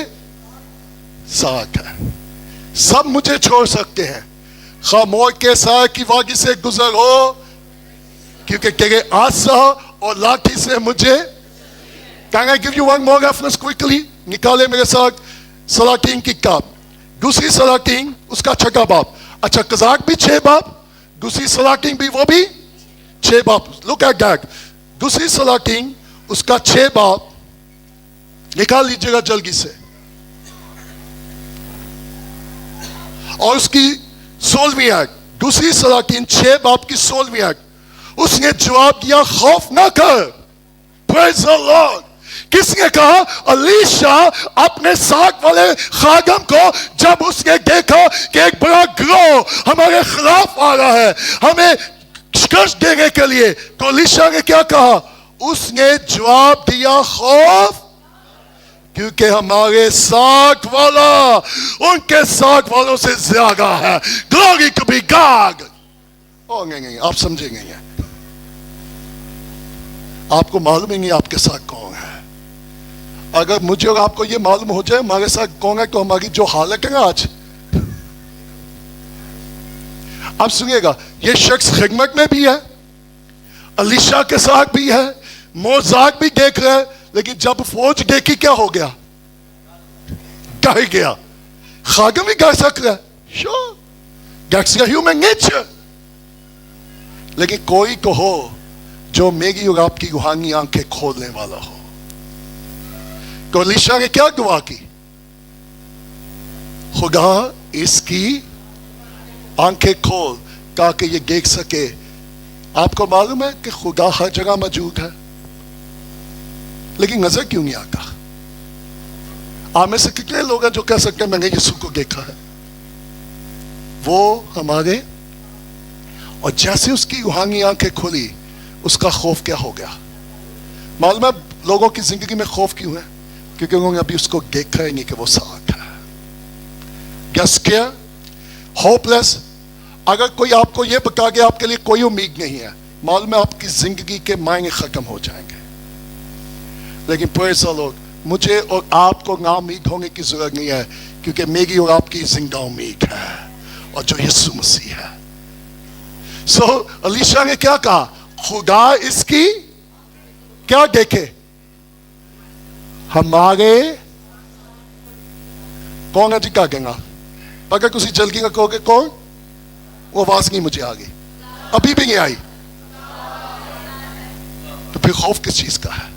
साथ है? सब मुझे छोड़ सकते हैं, खामोश के साथ की वादी से गुजर हो, क्योंकि तेरे आसा और लाठी से मुझे. Can I give you one more reference quickly? निकाले मेरे साथ सलातीन की किताब, दूसरी सलातीन उसका 6 बाब. अच्छा, कज़ाक भी 6 बाब, दूसरी सलातीन भी वो भी 6 बाब. Look at that. दूसरी सलातीन उसका 6 बाब निकाल लीजिएगा जल्दी से. और उसकी 16वीं आयत, दूसरी सलातीन 6 बाब की 16वीं आयत. उसने जवाब दिया, खौफ ना कर. Praise the Lord. किसने कहा? अलीशा अपने साथ वाले खादम को जब उसने देखा कि एक बड़ा गिरोह हमारे खिलाफ आ रहा है हमें शिकस्त देने के लिए, तो अलीशा ने क्या कहा? उसने जवाब दिया, खौफ, क्योंकि हमारे साथ वाला उनके साथ वालों से ज्यादा है. Glory to be God. ओ नहीं, आप समझेंगे नहीं. आपको मालूम ही नहीं आपके साथ कौन है. अगर मुझे और आपको ये मालूम हो जाए हमारे साथ कौन है, तो हमारी जो हालत है ना आज. अब सुनिएगा, ये शख्स खिदमत में भी है, अलीशा के साथ भी है, मौजाक भी देख रहा है, लेकिन जब फौज देखी क्या हो गया? डर गया. खादम भी कर सक रहा है, श्योर, दैट्स ह्यूमन नेचर. लेकिन कोई तो हो जो मेरी और आपकी रूहानी आंखें खोलने वाला हो. تو الیشا نے کیا دعا کی؟ خدا اس کی آنکھیں کھول تاکہ یہ دیکھ سکے. آپ کو معلوم ہے کہ خدا ہر جگہ موجود ہے لیکن نظر کیوں نہیں آتا؟ آپ میں سے کتنے لوگ ہیں جو کہہ سکتے ہیں میں نے یسوع کو دیکھا ہے؟ وہ ہمارے، اور جیسے اس کی روحانی آنکھیں کھلی اس کا خوف کیا ہو گیا؟ معلوم ہے لوگوں کی زندگی میں خوف کیوں ہے؟ کیونکہ انہوں نے ابھی اس کو دیکھا ہی نہیں کہ وہ ساتھ ہے. گیس کیا؟ ہوپ لیس. اگر کوئی آپ کو یہ بتا گیا آپ کے لیے کوئی امید نہیں ہے، معلوم ہے آپ کی زندگی کے معنی ختم ہو جائیں گے. لیکن پریز دی لارڈ، مجھے اور آپ کو نا امید ہونے کی ضرورت نہیں ہے، کیونکہ میری اور آپ کی زندہ امید ہے اور جو یسوع مسیح ہے. سو الیشا نے کیا کہا؟ خدا اس کی کیا دیکھے؟ ہمارے کون ہے جی؟ کیا کہیں گا؟ اگر کسی جلدی کا کہو گے کون؟ وہ آواز نہیں مجھے آ گئی، ابھی بھی نہیں آئی. تو پھر خوف کس چیز کا ہے؟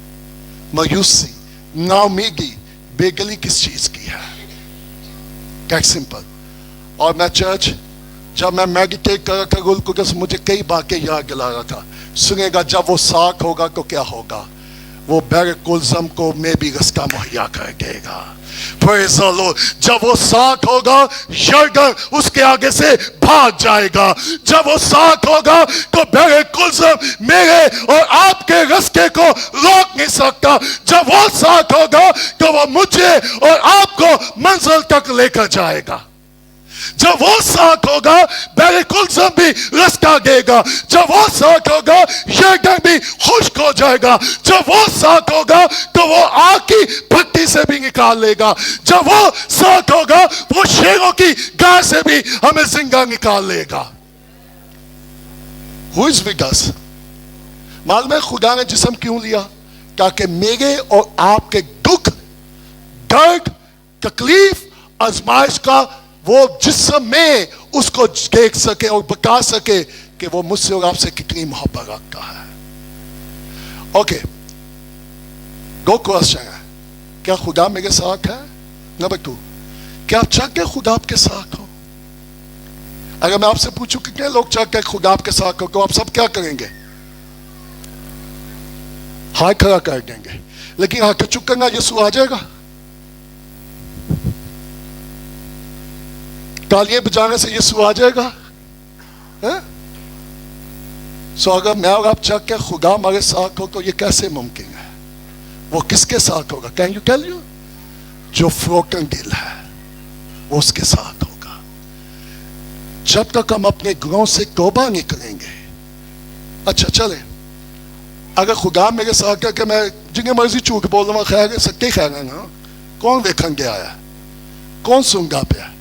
مایوسی، نا امیدی، بے گلی کس چیز کی ہے؟ کیا سمپل. اور میں چرچ جب میں میڈیٹیٹ کر رہا تھا گل قدس مجھے کئی باتیں یاد دلا رہا تھا. سنے گا جب وہ ساکھ ہوگا تو کیا ہوگا؟ وہ بیر کلزم کو میں بھی رستہ مہیا کر دے گا. پریز دی لارڈ. جب وہ ساتھ ہوگا یردن اس کے آگے سے بھاگ جائے گا. جب وہ ساتھ ہوگا تو بیر کلزم میرے اور آپ کے رستے کو روک نہیں سکتا. جب وہ ساتھ ہوگا تو وہ مجھے اور آپ کو منزل تک لے کر جائے گا. جب وہ ساتھ ہوگا بیر کلزم بھی رستہ دے گا. جب وہ ساتھ ہوگا یردن بھی خشک ہو جائے گا. جب وہ ساتھ ہوگا تو وہ آگ کی بھٹی سے بھی نکال لے گا. جب وہ ساتھ ہوگا وہ شیروں کی گائے سے بھی ہمیں زندہ نکال لے گا. Who is with us؟ معلوم ہے خدا نے جسم کیوں لیا؟ تاکہ میرے اور آپ کے دکھ، درد، تکلیف، آزمائش کا وہ جسم میں اس کو دیکھ سکے اور بتا سکے کہ وہ مجھ سے اور آپ سے کتنی محبت رکھتا ہے. اوکے، گو کوشچن ہے، کیا خدا میرے ساتھ ہے؟ نمبر 2، کیا آپ چاہتے ہیں خدا آپ کے ساتھ ہو؟ اگر میں آپ سے پوچھوں کتنے لوگ چاہتے ہیں خدا آپ کے ساتھ ہو تو آپ سب کیا کریں گے؟ ہاتھ کھڑا کر دیں گے. لیکن ہاتھ چکیں گا یسوع آ جائے گا؟ تالیاں بجانے سے یسوع آ جائے گا؟ سو اگر میں اور آپ چاہتے ہیں خدا ہمارے ساتھ ہو تو یہ کیسے ممکن ہے؟ وہ کس کے ساتھ ہوگا؟ Can you tell you? جو فروکن دل ہے وہ اس کے ساتھ ہوگا. جب تک ہم اپنے گناہوں سے توبہ نہیں کریں گے. اچھا چلیں، اگر خدا میرے ساتھ ہے کہ میں جنہیں مرضی جھوٹ بول رہا ہوں، خیر ہے، سچے خیر ہے نا، کون دیکھیں گے آیا؟ کون سنگا پہ ہے؟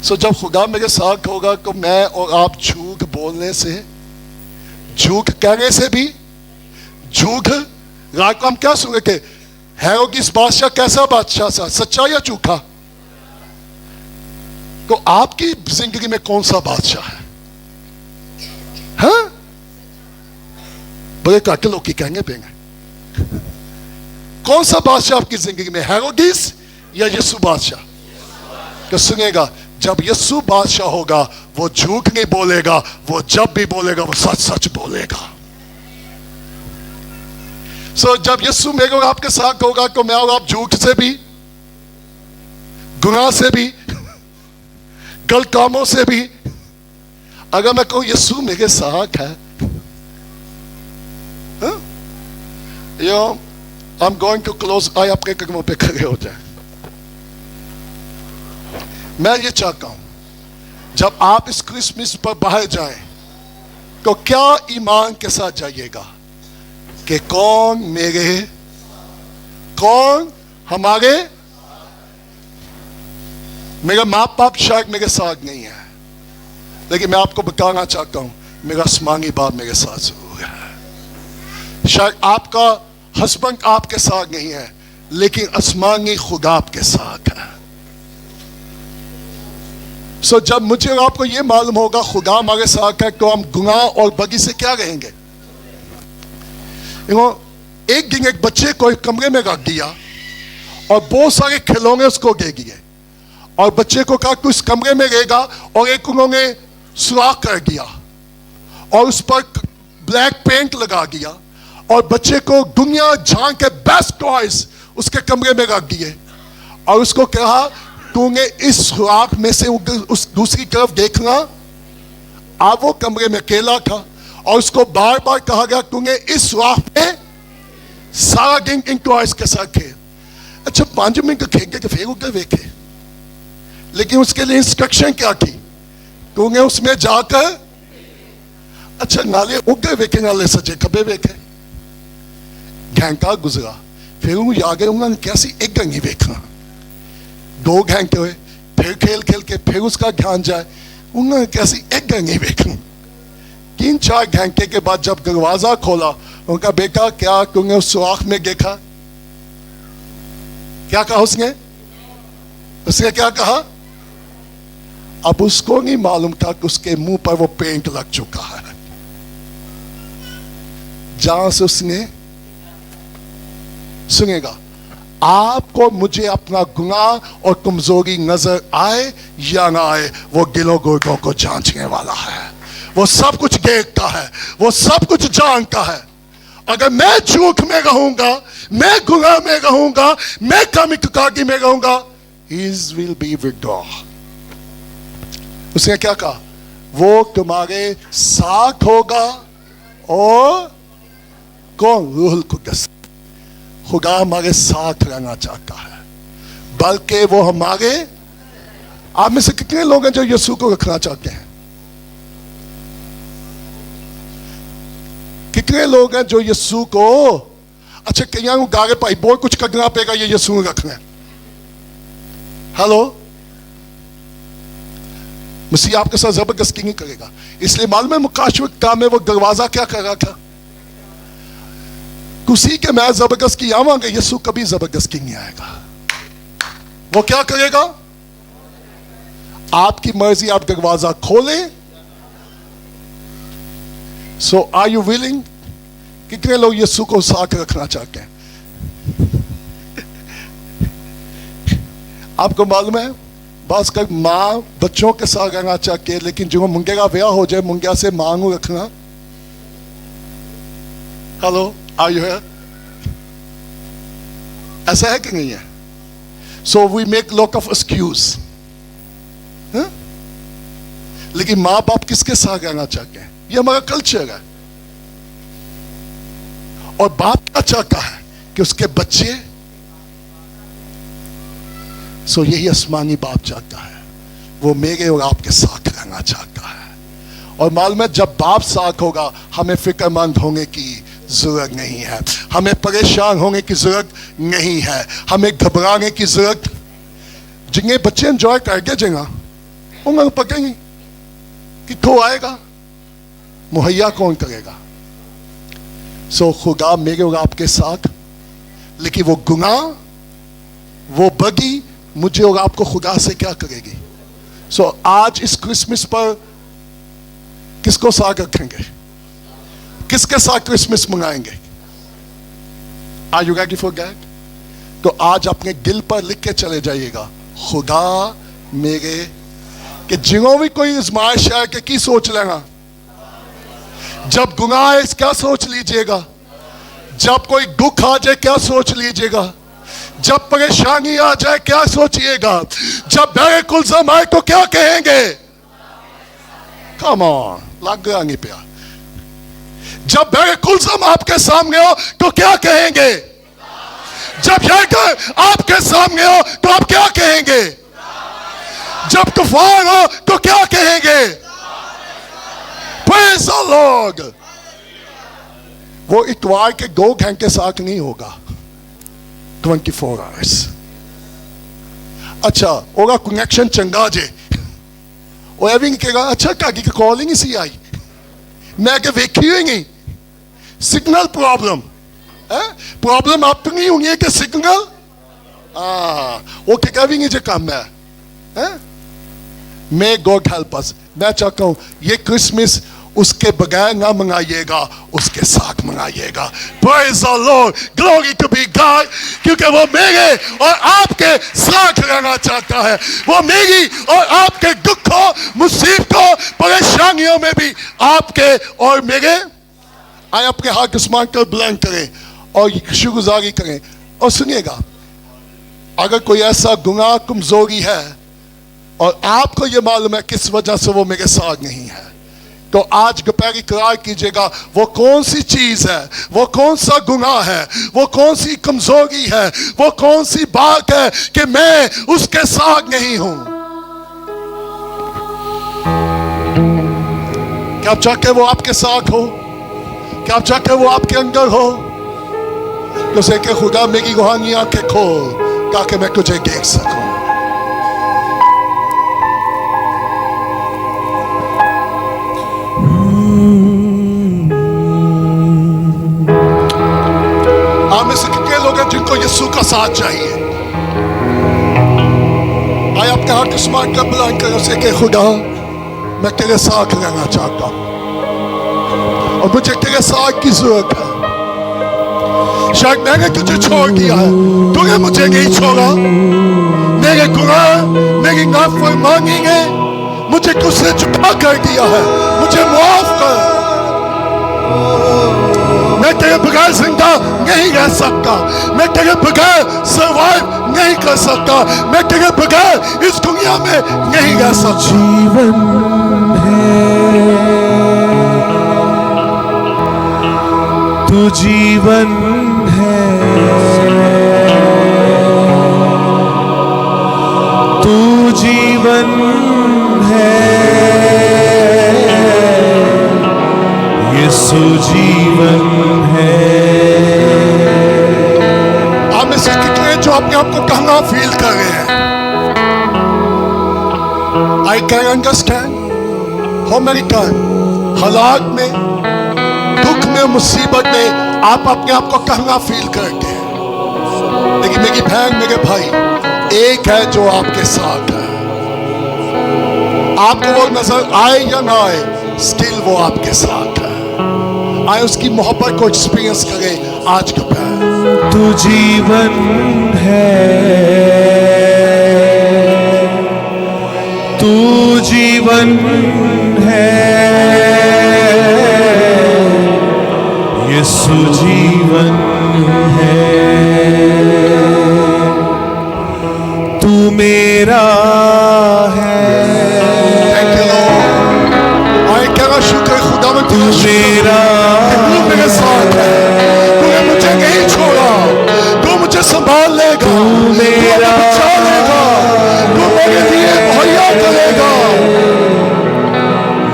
سو جب خدا میرے ساتھ ہوگا تو میں اور آپ جھوٹ بولنے سے، جھوٹ کہنے سے بھی، جھوٹ رات کو ہم کیا سن رہے تھے؟ ہیروڈس بادشاہ کیسا بادشاہ تھا؟ سچا یا جھوٹا؟ تو آپ کی زندگی میں کون سا بادشاہ ہے؟ ہاں بڑے کاٹے لوگ کی کہیں گے پیں گے، کون سا بادشاہ آپ کی زندگی میں؟ ہیروڈس یا یسوع بادشاہ؟ تو سنیں گا، جب یسوع بادشاہ ہوگا وہ جھوٹ نہیں بولے گا، وہ جب بھی بولے گا وہ سچ سچ بولے گا. سو جب یسوع میرے اور آپ کے ساتھ ہوگا تو میں اور آپ جھوٹ سے بھی، گناہ سے بھی، غلط کاموں سے بھی، اگر میں کہوں یسوع میرے ساتھ ہے، I'm going to close. آئے اپنے قدموں پہ کھڑے ہو جائیں. میں یہ چاہتا ہوں جب آپ اس کرسمس پر باہر جائیں تو کیا ایمان کے ساتھ جائیے گا کہ کون میرے، کون ہمارے، میرا ماں باپ شاید میرے ساتھ نہیں ہے لیکن میں آپ کو بتانا چاہتا ہوں میرا آسمانی باپ میرے ساتھ ضرور ہے. شاید آپ کا ہسبینڈ آپ کے ساتھ نہیں ہے لیکن آسمانی خدا آپ کے ساتھ ہے. سو جب مجھے اور آپ کو یہ معلوم ہوگا خدا ہمارے ساتھ ہے تو ہم گناہ اور بدی سے کیا رہیں گے؟ ایک دن ایک بچے کو ایک کمرے میں رکھ دیا और बहुत सारे खिलौने उसको दे दिए और बच्चे को कहा तू इस कमरे में रहेगा और एक उन्होंने सुराख कर दिया और उस पर ब्लैक पेंट लगा दिया और बच्चे को दुनिया जहां के बेस्ट टॉयज उसके कमरे में रख दिए और उसको कहा तूने इस सुराख में से उस दूसरी तरफ देखना। अब वो कमरे में अकेला था और उसको बार बार कहा गया तूने इस सुराख में सारा दिन इन टॉयज के साथ खेल। अच्छा 5 मिनट खेल के फिर उधर देखे, लेकिन उसके लिए इंस्ट्रक्शन क्या थी? तूने उसमें जाकर अच्छा नाले उगे वेखे नाले सचे खबे वेखे। घंटा गुजरा फिर वो आगे उन्होंने कैसी एक गंगी देखा, 2 घंटे हुए फिर खेल खेल के फिर उसका ध्यान जाए उन्होंने कैसी एक गंगी देखा। 3-4 घंटे के बाद जब दरवाजा खोला उनका बेटा क्या तूने उस सुराख में देखा? क्या कहा उसने क्या कहा? अब उसको नहीं मालूम था कि उसके मुंह पर वो पेंट लग चुका है जहां से उसने सुनेगा। आपको मुझे अपना गुनाह और कमजोरी नजर आए या ना आए, वो दिलों गुर्दों को जांचने वाला है, वो सब कुछ देखता है, वो सब कुछ जानता है। अगर मैं झूठ में रहूंगा, मैं गुनाह में रहूंगा, मैं कमी कागी में रहूंगा, His will be withdraw। उसने क्या कहा? वो तुम्हारे साथ होगा और कौन? रूहुल कुद्दस। खुदा हमारे साथ रहना चाहता है, बल्कि वो हमारे। आप में से कितने लोग हैं जो यीशु को रखना चाहते हैं? कितने लोग हैं जो यीशु को अच्छा कहीं गारे पाई बहुत कुछ करना पड़ेगा ये यीशु रखना है? हेलो, मसीह आपके साथ जबरदस्ती नहीं करेगा। इसलिए मालूम है मुकाशवत में वो दरवाजा क्या कर रहा था? कुसी के मैं जबरदस्ती आवांगे, यीशु कभी जबरदस्ती नहीं आएगा। वो क्या करेगा? आपकी मर्जी, आप दरवाजा खोले। सो आर यू विलिंग? कितने लोग यीशु को साथ रखना चाहते हैं? आपको मालूम है बस कर माँ बच्चों के साथ रहना चाहती है, लेकिन जो मुंगे का ब्याह हो जाए मुंगिया से मांगू रखना। Hello, are you here? ऐसा है कि नहीं है? So we make lot of excuse. लेकिन माँ बाप किसके साथ रहना चाहते हैं? ये हमारा कल्चर है। और बाप क्या चाहता है कि उसके बच्चे, सो यही आसमानी बाप चाहता है, वो मेरे और आपके साथ रहना चाहता है। और मालूम है जब बाप साथ होगा हमें फिक्रमंद होने की जरूरत नहीं है, हमें परेशान होने की जरूरत नहीं है, हमें घबराने की जरूरत। जिन्हें बच्चे एंजॉय करके जगह उन्हें पकेंगे कि तो आएगा, मुहैया कौन करेगा? सो खुदा मेरे और आपके साथ, लेकिन वो गुनाह, वो बगी मुझे और आपको खुदा से क्या करेगी? सो आज इस क्रिसमस पर किसको साथ रखेंगे? किसके साथ क्रिसमस मनाएंगे? Are you ready for that? तो आज अपने दिल पर लिख के चले जाइएगा, खुदा मेरे, कि जिन्हों भी कोई आजमाइश है कि की सोच लेना। जब गुनाह है क्या सोच लीजिएगा, जब कोई दुख आ जाए क्या सोच लीजिएगा, जब परेशानी आ जाए क्या सोचिएगा, जब बेरे कुलज़म आए तो क्या कहेंगे? कम ऑन, लग गया नहीं पिया। जब बेरे कुलज़म आपके सामने हो तो क्या कहेंगे? जब यह आपके सामने हो तो आप क्या कहेंगे? जब तूफान हो तो क्या कहेंगे? Praise the Lord। वो इतवार के 2 घंटे साथ नहीं होगा, 24 hours। अच्छा होगा कनेक्शन चंगा जे, और एविंग कहेगा अच्छा कागी की कॉलिंग ही सी आई, मैं के वेखी ही नहीं, सिग्नल प्रॉब्लम है। प्रॉब्लम आप तो नहीं होंगी कि सिग्नल वो के एविंग जे काम है। May God help us। मैं चाहता हूं ये क्रिसमस اس کے بغیر نہ منگائیے گا, اس کے ساتھ منگائیے گا. Praise the Lord, glory to be God. کیونکہ وہ میرے اور آپ کے ساتھ رہنا چاہتا ہے. وہ میری اور آپ کے دکھوں, مصیبتوں, پریشانیوں میں بھی آپ کے اور میرے. آئے اپنے ہاتھ آسمان پر بلند کریں اور شکر گزاری کریں. اور سنیے گا, اگر کوئی ایسا گناہ کمزوری ہے اور آپ کو یہ معلوم ہے کس وجہ سے وہ میرے ساتھ نہیں ہے, تو آج دوپہر اقرار کیجئے گا وہ کون سی چیز ہے, وہ کون سا گناہ ہے, وہ کون سی کمزوری ہے, وہ کون سی بات ہے کہ میں اس کے ساتھ نہیں ہوں. کیا آپ چاہتے وہ آپ کے ساتھ ہو؟ کیا آپ چاہتے وہ آپ کے اندر ہو؟ تو اسے کہ خدا میری روحانی آنکھیں کھول تاکہ میں تجھے دیکھ سکوں. آپ میں سے کتنے لوگ ہیں جن کو یسوع کا ساتھ چاہیے؟ آئے آپ کے ہاتھ آسمان کا بلند کریں اسے کہ خدا میں تیرے ساتھ رہنا چاہتا ہوں اور مجھے تیرے ساتھ کی ضرورت ہے. شاید میں نے تجھے چھوڑ دیا ہے, تو نے مجھے نہیں چھوڑا. میرے گناہ, میری نافرمانی نے مجھے تجھ سے جدا کر دیا ہے. مجھے معاف کر. میں تیرے بغیر زندہ نہیں رہ سکتا. میں تیرے بغیر سروائیو نہیں کر سکتا. میں تیرے بغیر اس دنیا میں نہیں رہ سکتا. جیون ہے تو جیون ہے, تو جیون ہے, یسوع جیون ہے. آپ میں سے کتنے جو اپنے آپ کو کہاں فیل کر رہے ہیں؟ I can understand how many times حالات میں, دکھ میں, مصیبت میں آپ اپنے آپ کو کہاں فیل کرتے ہیں. لیکن میری بہن, میرے بھائی, ایک ہے جو آپ کے ساتھ ہے. آپ کو وہ نظر آئے یا نہ آئے, اسٹل وہ آپ کے ساتھ ہے. آئے اس کی محبت کو ایکسپیرینس کریں آج کا پہر. تو جیون ہے, تو جیون ہے, یسوع جیون ہے. تو میرا ہے, آئے کہنا شکر خدا میں تو میرا تو میرے ساتھ ہے. تو نے مجھے نہیں چھوڑا. تو مجھے سنبھال لے گا. تو میرا بچا لے گا. تو میرے لیے مہیا کرے گا.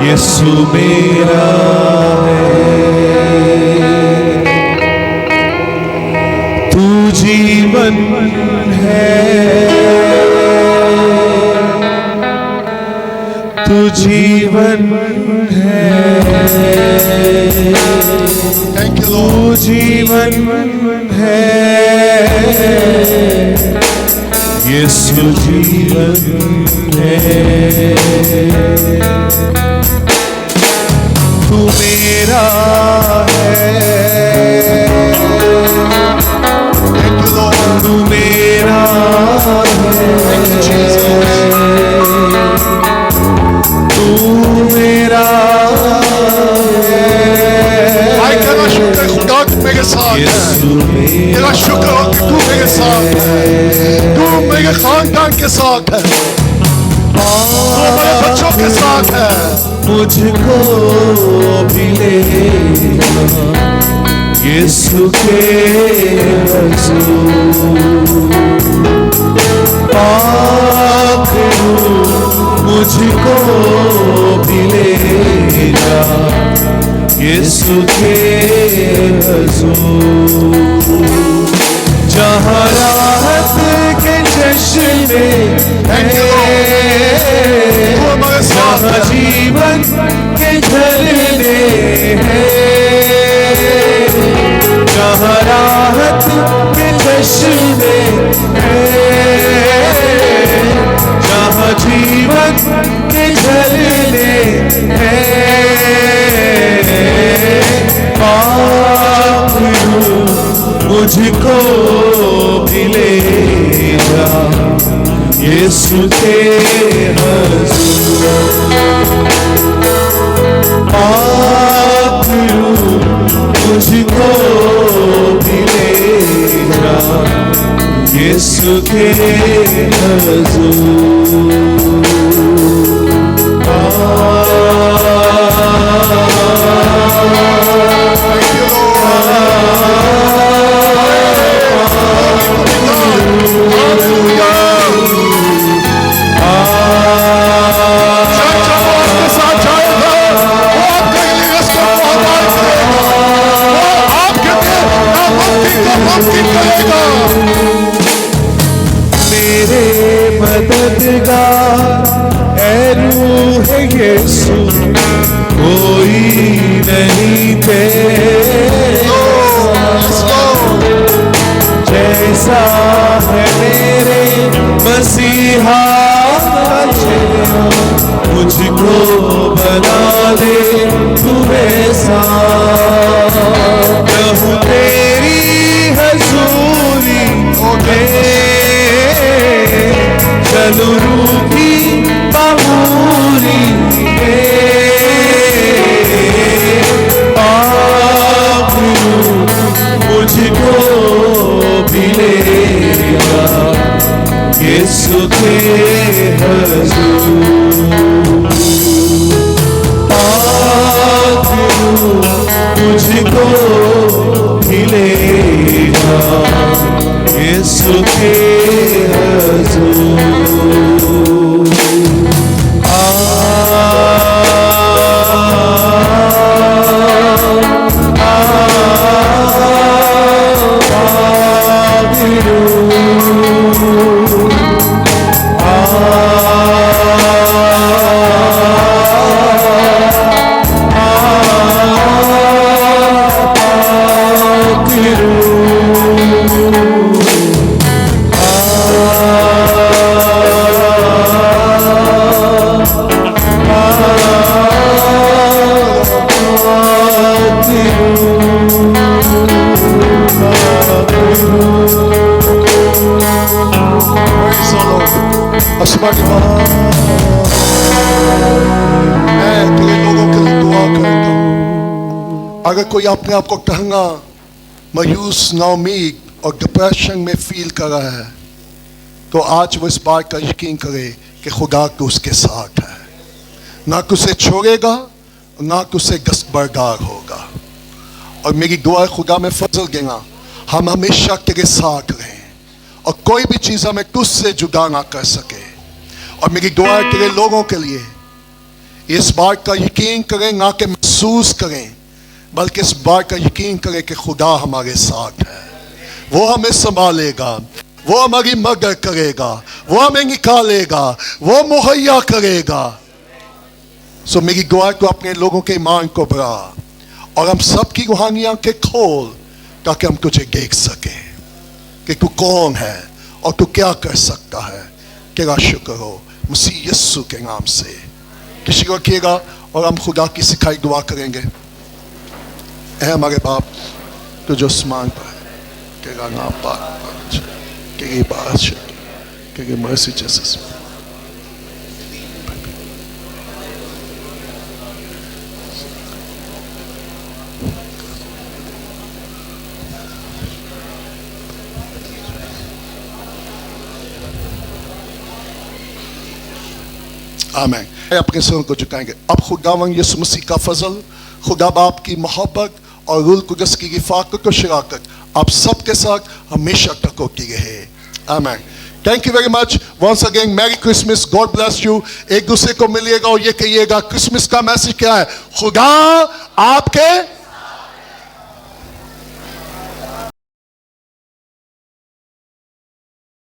یسوع میرا ہے, تو جیون ہے, تو جیون ہے, Thank you, تو Lord. جیون ہے, یسوع جیون ہے. تو میرا ہے, Thank you, Lord. تو میرا Thank you, Jesus. تو میرا آئے کہنا شکر خدا کہ میرے ساتھ ہے. یسوع تیرا شکر ہو کہ تو میرے ساتھ ہے. تو میرے خاندان کے ساتھ ہے. تو میرے بچوں کے ساتھ ہے. مجھ کو بھی لے یسوع کے حضور. پاک روح مجھ کو بھی لے جا یسوع کے حضور. جہاں راحت کے چشمے ہیں, تو ہمارے ساتھ جہاں ہے. جیون کے جھرنے ہیں, جہاں راحت کے چشمے ہیں, جہاں جیون کے جھرنے ہیں, मुझको भी ले जा यीशु के हुजूर मुझको भी ले जा यीशु के मेरे मददगार ऐ रूह यीशु कोई नहीं तेरा जैसा है मेरे मसीहा चेहरा मुझको बना दे तू वैसा कहूँ तेरी हजूरी चलो रूही बाबूरी मुझको भी ले जा यीशु के हुजूर मुझको भी ले जा यीशु के हुजूर मैं तेरे लोगों के लिए दुआ करता हूँ। अगर कोई अपने आप को तंगा मायूस नाउमीद और डिप्रेशन में फील कर रहा है तो आज वो इस बात का यकीन करे कि खुदा तो उसके साथ है, ना कि उसे छोड़ेगा ना कि उसे दस्तबरदार होगा। और मेरी दुआ है खुदा में फजल देना हम हमेशा तेरे साथ रहें और कोई भी चीज़ हमें तुझसे जुदा ना कर सके। और मेरी दुआ है तेरे लोगों के लिए इस बात का यकीन करें, ना कि महसूस करें बल्कि इस बात का यकीन करें कि खुदा हमारे साथ है, वो हमें संभालेगा, वो हमारी मदद करेगा, वो हमें निकालेगा, वो मुहैया करेगा। सो मेरी दुआ है तू अपने लोगों के ईमान को बढ़ा और हम सबकी रूहानी आंखें खोल ताकि हम तुझे देख सकें कि तू कौन है और तू क्या कर सकता है। तेरा शुक्र हो मसीह यीशु के नाम से। किसी को रखिएगा और हम खुदा की सिखाई दुआ करेंगे। ऐ हमारे बाप तो जो आसमान पर है, तेरा नाम पाक तेरी बादशाह तेरी मर्सी जैसे आमीन। अपने सिरों को झुकाएंगे। अब खुदावंद यीशु मसीह का फजल, खुदा बाप की मोहब्बत और रूह कुदस की रिफाकत और शराकत आप सबके साथ हमेशा तक होती रहे। आमीन। Thank you very much once again. Merry Christmas, God bless you. एक दूसरे को मिलिएगा और ये कहिएगा क्रिसमस का मैसेज क्या है? खुदा आपके